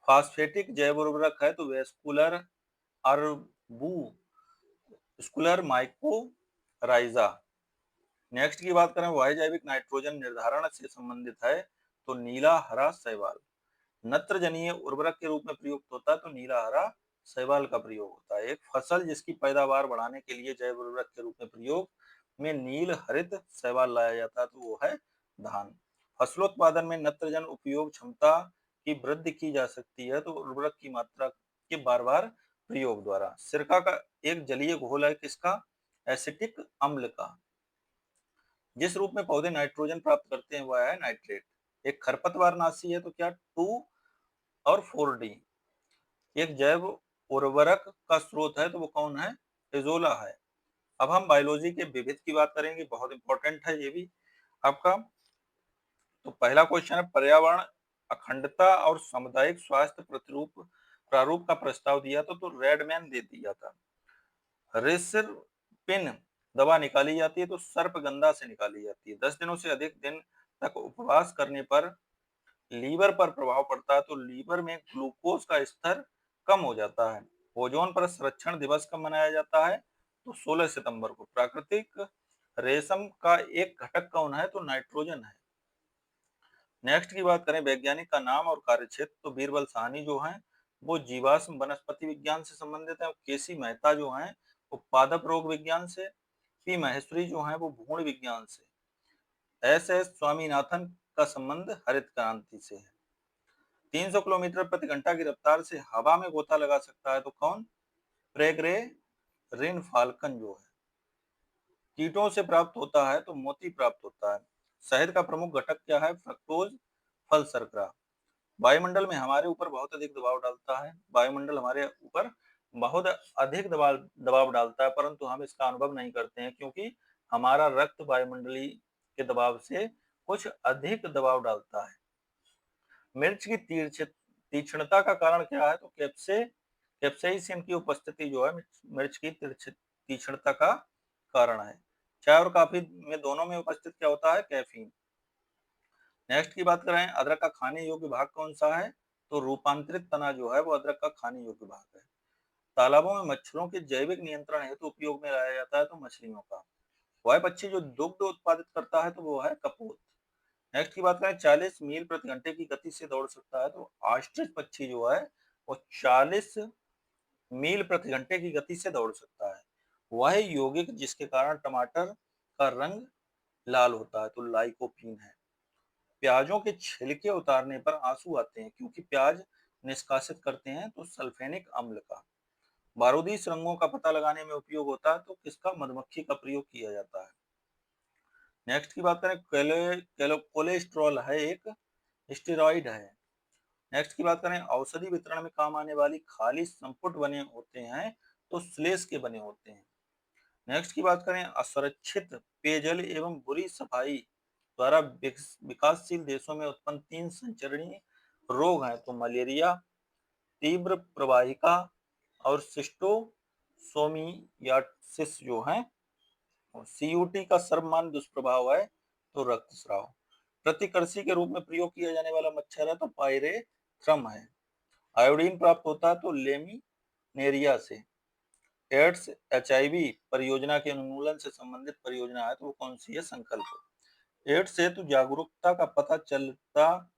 फास्फेटिक जैव उर्वरक है तो वेस्कुलर अर्बू स्कुलर माइकोराइजा। नेक्स्ट की बात करें वायु जैविक नाइट्रोजन निर्धारण से संबंधित है तो नीला हरा शैवाल। नत्रजनीय उर्वरक के रूप में प्रयुक्त होता है तो नीला हरा शैवाल का प्रयोग होता है। एक फसल जिसकी पैदावार बढ़ाने के लिए जैव उर्वरक के रूप में प्रयोग में नील हरित शैवाल लाया जाता है तो वो है धान। फसलोत्पादन में नत्रजन उपयोग क्षमता की वृद्धि की जा सकती है तो उर्वरक की मात्रा के बार बार प्रयोग द्वारा। सिरका का एक जलीय घोल है किसका? एसिटिक अम्ल का। जिस रूप में पौधे नाइट्रोजन प्राप्त करते हैं वह है नाइट्रेट। एक खरपतवार नाशी है तो क्या? 2 और 4D। एक जैव उर्वरक का स्रोत है तो वो कौन है? एजोला है। अब हम बायोलॉजी के विविध की बात करेंगे, बहुत इंपॉर्टेंट है ये भी आपका। तो पहला क्वेश्चन है पर्यावरण अखंडता और सामुदायिक स्वास्थ्य प्रतिरूप प्रारूप का प्रस्ताव दिया तो रेडमैन दे दिया था। रिस्पिन दवा निकाली जाती है तो सर्पगंधा से निकाली जाती है। 10 दिनों से अधिक दिन तक उपवास करने पर लीवर पर प्रभाव पड़ता है तो लीवर में ग्लूकोज का स्तर कम हो जाता है। ओजोन पर संरक्षण दिवस कब मनाया जाता है? तो 16 सितंबर को। प्राकृतिक रेशम का एक घटक कौन है? तो नाइट्रोजन है। नेक्स्ट की बात करें वैज्ञानिक का नाम और कार्यक्षेत्र तो बीरबल साहनी जो हैं वो जीवाश्म वनस्पति विज्ञान से संबंधित है। केसी मेहता जो हैं वो पादप रोग विज्ञान से। पी महेश्वरी जो हैं वो भूण विज्ञान से। एस एस स्वामीनाथन का संबंध हरित क्रांति से है। 300 किलोमीटर प्रति घंटा की रफ्तार से हवा में गोता लगा सकता है तो कौन? प्रेगरे रिन फाल्कन जो है। कीटों से प्राप्त होता है तो मोती प्राप्त होता है। शहद का प्रमुख घटक क्या है? फ्रक्टोज फल शर्करा। वायुमंडल में हमारे ऊपर बहुत अधिक दबाव डालता है। वायुमंडल हमारे ऊपर बहुत अधिक दबाव दबाव डालता है परंतु हम इसका अनुभव नहीं करते हैं क्योंकि हमारा रक्त वायुमंडलीय के दबाव से कुछ अधिक दबाव डालता है। मिर्च की तीक्ष्णता का कारण क्या है? तो कैप्सेसिन की उपस्थिति जो है मिर्च की तीक्ष्णता का कारण है। चाय और कॉफी में दोनों में उपस्थित क्या होता है? कैफीन। नेक्स्ट की बात करें अदरक का खाने योग्य भाग कौन सा है? तो रूपांतरित तना जो है वो अदरक का खाने योग्य भाग है। तालाबों में मच्छरों के जैविक नियंत्रण हेतु तो उपयोग में लाया जाता है तो मछलियों का। वह पक्षी जो दुग्ध उत्पादित करता है तो वो है कपूत। नेक्स्ट की बात करें 40 मील प्रति घंटे की गति से दौड़ सकता है तो ऑस्ट्रिच पक्षी जो है वो 40 मील प्रति घंटे की गति से दौड़ सकता है। वह यौगिक जिसके कारण टमाटर का रंग लाल होता है तो लाइकोपीन है। प्याजों के छिलके उतारने पर आंसू आते हैं क्योंकि प्याज निष्कासित करते हैं तो सल्फेनिक अम्ल का। बारूदी सुरंगों का पता लगाने में उपयोग होता है तो किसका? मधुमक्खी का प्रयोग किया जाता है। नेक्स्ट की बात करें कोलेस्ट्रॉल है एक स्टेरॉइड है। नेक्स्ट की बात करें औषधि वितरण में काम आने वाली खाली संपुट बने होते हैं तो श्लेष के बने होते हैं। नेक्स्ट की बात करें असुरक्षित पेयजल एवं बुरी सफाई द्वारा विकासशील देशों में उत्पन्न 3 संचरणीय रोग हैं तो मलेरिया, तीव्र प्रवाहिका और सिस्टोसोमियासिस जो है। सीयूटी का सर्वमान्य दुष्प्रभाव है तो रक्तस्राव। प्रतिकर्षी के रूप में प्रयोग किया जाने वाला मच्छर है तो पायरेथ्रम है। आयोडीन प्राप्त होता है तो लेमिनेरिया से। एड्स एचआईवी परियोजना के उन्मूलन से संबंधित परियोजना है तो वो कौन सी है? संकल्प। एड्स हेतु जागरूकता का पता चलता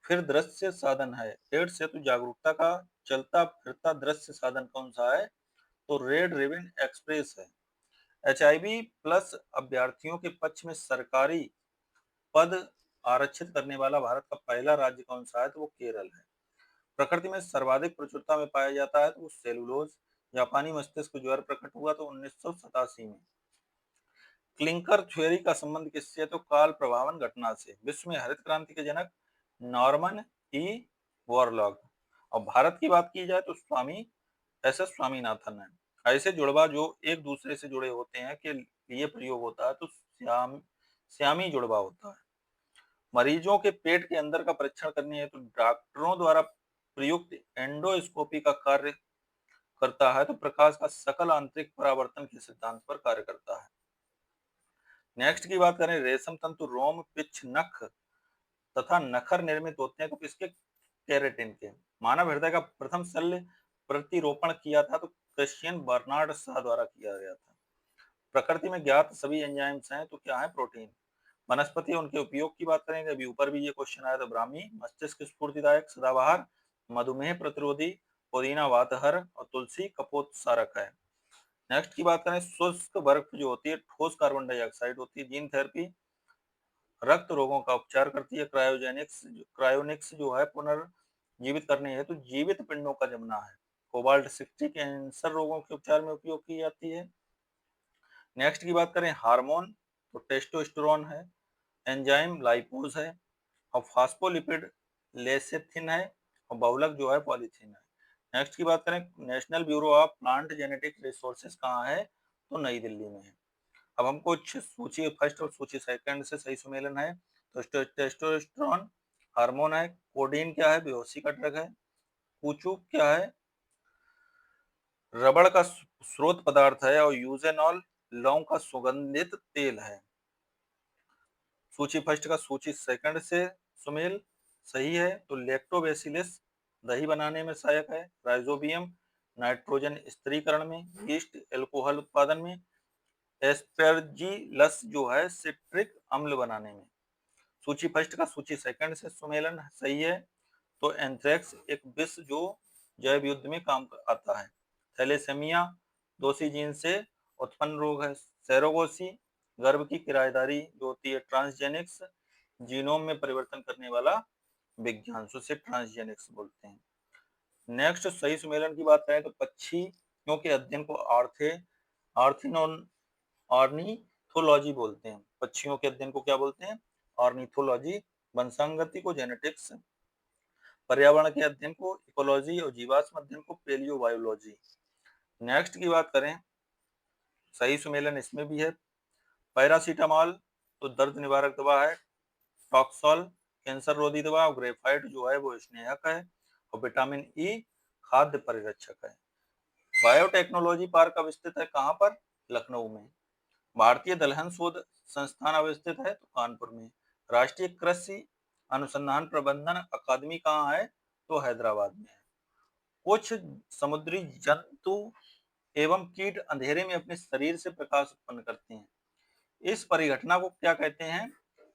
फिर दृश्य साधन है। एड्स हेतु जागरूकता का चलता फिरता दृश्य साधन कौन सा है? तो रेड रिबन एक्सप्रेस है। एचआईवी प्लस अभ्यर्थियों के पक्ष में सरकारी पद आरक्षित करने वाला भारत का पहला राज्य कौन सा है? तो वो केरल है। प्रकृति में सर्वाधिक प्रचुरता में पाया जाता है तो वो सेलुलोज। जापानी मस्तिष्क ज्वर प्रकट हुआ तो 1987 में। क्लिंकर थ्योरी का संबंध किससे है? तो काल प्रभावन घटना से। विश्व में हरित क्रांति के जनक नॉर्मन ई वॉरलॉग। और भारत की बात की जाए तो स्वामी एस एस स्वामीनाथन है। ऐसे जुड़वा जो एक दूसरे से जुड़े होते हैं के लिए प्रयोग होता है तो श्यामी जुड़वा होता है। मरीजों के पेट के अंदर का परीक्षण करने हेतु डॉक्टरों द्वारा प्रयुक्त एंडोस्कोपी का कार्य करता है तो प्रकाश का सकल आंतरिक परावर्तन के सिद्धांत पर कार्य करता है। नेक्स्ट की बात करें, रेशम तंतु रोम, पिच्छ, नख तथा नखर निर्मित होते हैं तो किसके? केराटिन के। मानव हृदय का प्रथम शल्य प्रतिरोपण किया था तो क्रिश्चियन बर्नार्ड शाह द्वारा किया गया था। प्रकृति में ज्ञात सभी एंजाइम्स हैं तो क्या है? प्रोटीन। वनस्पति उनके उपयोग की बात करेंगे, अभी ऊपर भी ये क्वेश्चन आया था। ब्राह्मी मस्तिष्क स्फूर्तिदायक, सदाबहार, मधुमेह प्रतिरोधी, पुदीना वातहर और तुलसी कपोत्सारक है। नेक्स्ट की बात करें, शुष्क बर्फ जो होती है ठोस कार्बन डाइऑक्साइड होती है। जीन थेरेपी रक्त रोगों का उपचार करती है। क्रायोनिक्स जो है पुनर्जीवित करने हेतु जीवित पिंडों का जमना है। कोबाल्ट 60 कैंसर रोगों के उपचार में उपयोग की जाती है। नेक्स्ट की बात करें, हार्मोन तो टेस्टोस्टेरोन है। एंजाइम लाइपोज है। और फास्फोलिपिड लेसेथिन है। और बहुलक जो है पॉलीथीन है। नेक्स्ट की बात करें, national bureau of plant genetic resources कहाँ है? तो नई दिल्ली में है। अब हमको सूची फर्स्ट और सूची सेकंड से सही सुमेलन है। तो टेस्टोस्टेरोन हार्मोन है। कोडीन क्या है? बेहोशी का ड्रग है। कुचू क्या है? रबड़ का स्रोत पदार्थ है। और यूजेनॉल लौंग का सुगंधित तेल है। सूची फर्स्ट का सूची सेकंड से सुमेल सही है। तो लैक्टोबैसिलस दही बनाने में सहायक है। राइजोबियम नाइट्रोजन स्थिरीकरण में। यीस्ट एल्कोहल उत्पादन में। एस्पेरजिलस जो है सिट्रिक अम्ल बनाने में। सूची फर्स्ट का सूची सेकंड से सुमेलन सही है। तो एंथ्रेक्स एक विष जो जैव युद्ध में काम आता है। थैलेसेमिया दोषी जीन से उत्पन्न रोग है। सेरोगोसी गर्भ की किराएदारी जो होती है। ट्रांसजेनिक्स जीनोम में परिवर्तन करने वाला विज्ञान, से ट्रांसजेनिक्स बोलते हैं। नेक्स्ट सही सुमेलन की बात करें तो पक्षियों के अध्ययन को आर्थिनोन ऑर्निथोलॉजी बोलते हैं। पक्षियों के अध्ययन को क्या बोलते हैं? ऑर्निथोलॉजी। वंशागति को जेनेटिक्स। पर्यावरण के अध्ययन को इकोलॉजी। और जीवाश्म अध्ययन को पेलियोबायोलॉजी। नेक्स्ट की बात करें, सही सुमेलन इसमें भी है। पैरासीटामॉल तो दर्द निवारक दवा है। टॉक्सोल कैंसर रोधी दवा। और ग्रेफाइट जो है वो स्नेहक है। और विटामिन ई खाद्य परिरक्षक है। बायोटेक्नोलॉजी पार्क अवस्थित है कहाँ पर? लखनऊ में। भारतीय दलहन शोध संस्थान अवस्थित है तो कानपुर में। राष्ट्रीय कृषि अनुसंधान प्रबंधन अकादमी कहाँ है? तो हैदराबाद में है। कुछ समुद्री जंतु एवं कीट अंधेरे में अपने शरीर से प्रकाश उत्पन्न करते हैं। इस परिघटना को क्या कहते हैं?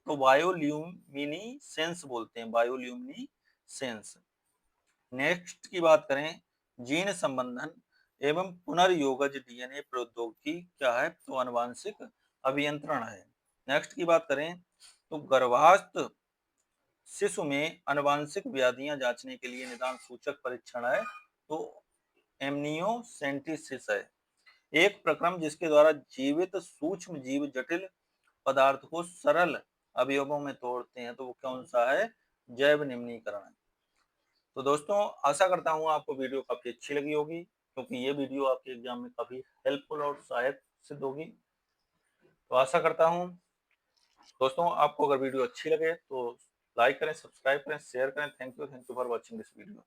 तो बायोल्यूमिनिसेंस बोलते हैं। बायोल्यूमिनिसेंस। नेक्स्ट की बात करें, जीन संबंधन एवं पुनर्योगज डीएनए प्रौद्योगिकी क्या है? तो आनुवांशिक अभियंत्रण है। नेक्स्ट की बात करें तो गर्भावस्थ शिशु में आनुवांशिक व्याधियां जांचने के लिए निदान सूचक परीक्षण है तो एमनियोसेंटेसिस है। एक प्रक्रम जिसके द्वारा जीवित सूक्ष्म जीव जटिल पदार्थ को सरल अवयवों में तोड़ते हैं तो वो कौन सा है? जैव निम्नीकरण है। तो दोस्तों आशा करता हूँ आपको वीडियो काफी अच्छी लगी होगी क्योंकि ये वीडियो आपके एग्जाम में काफी हेल्पफुल और सहायक सिद्ध होगी। तो आशा करता हूँ दोस्तों आपको अगर वीडियो अच्छी लगे तो लाइक करें, सब्सक्राइब करें, शेयर करें। Thank you for watching this video.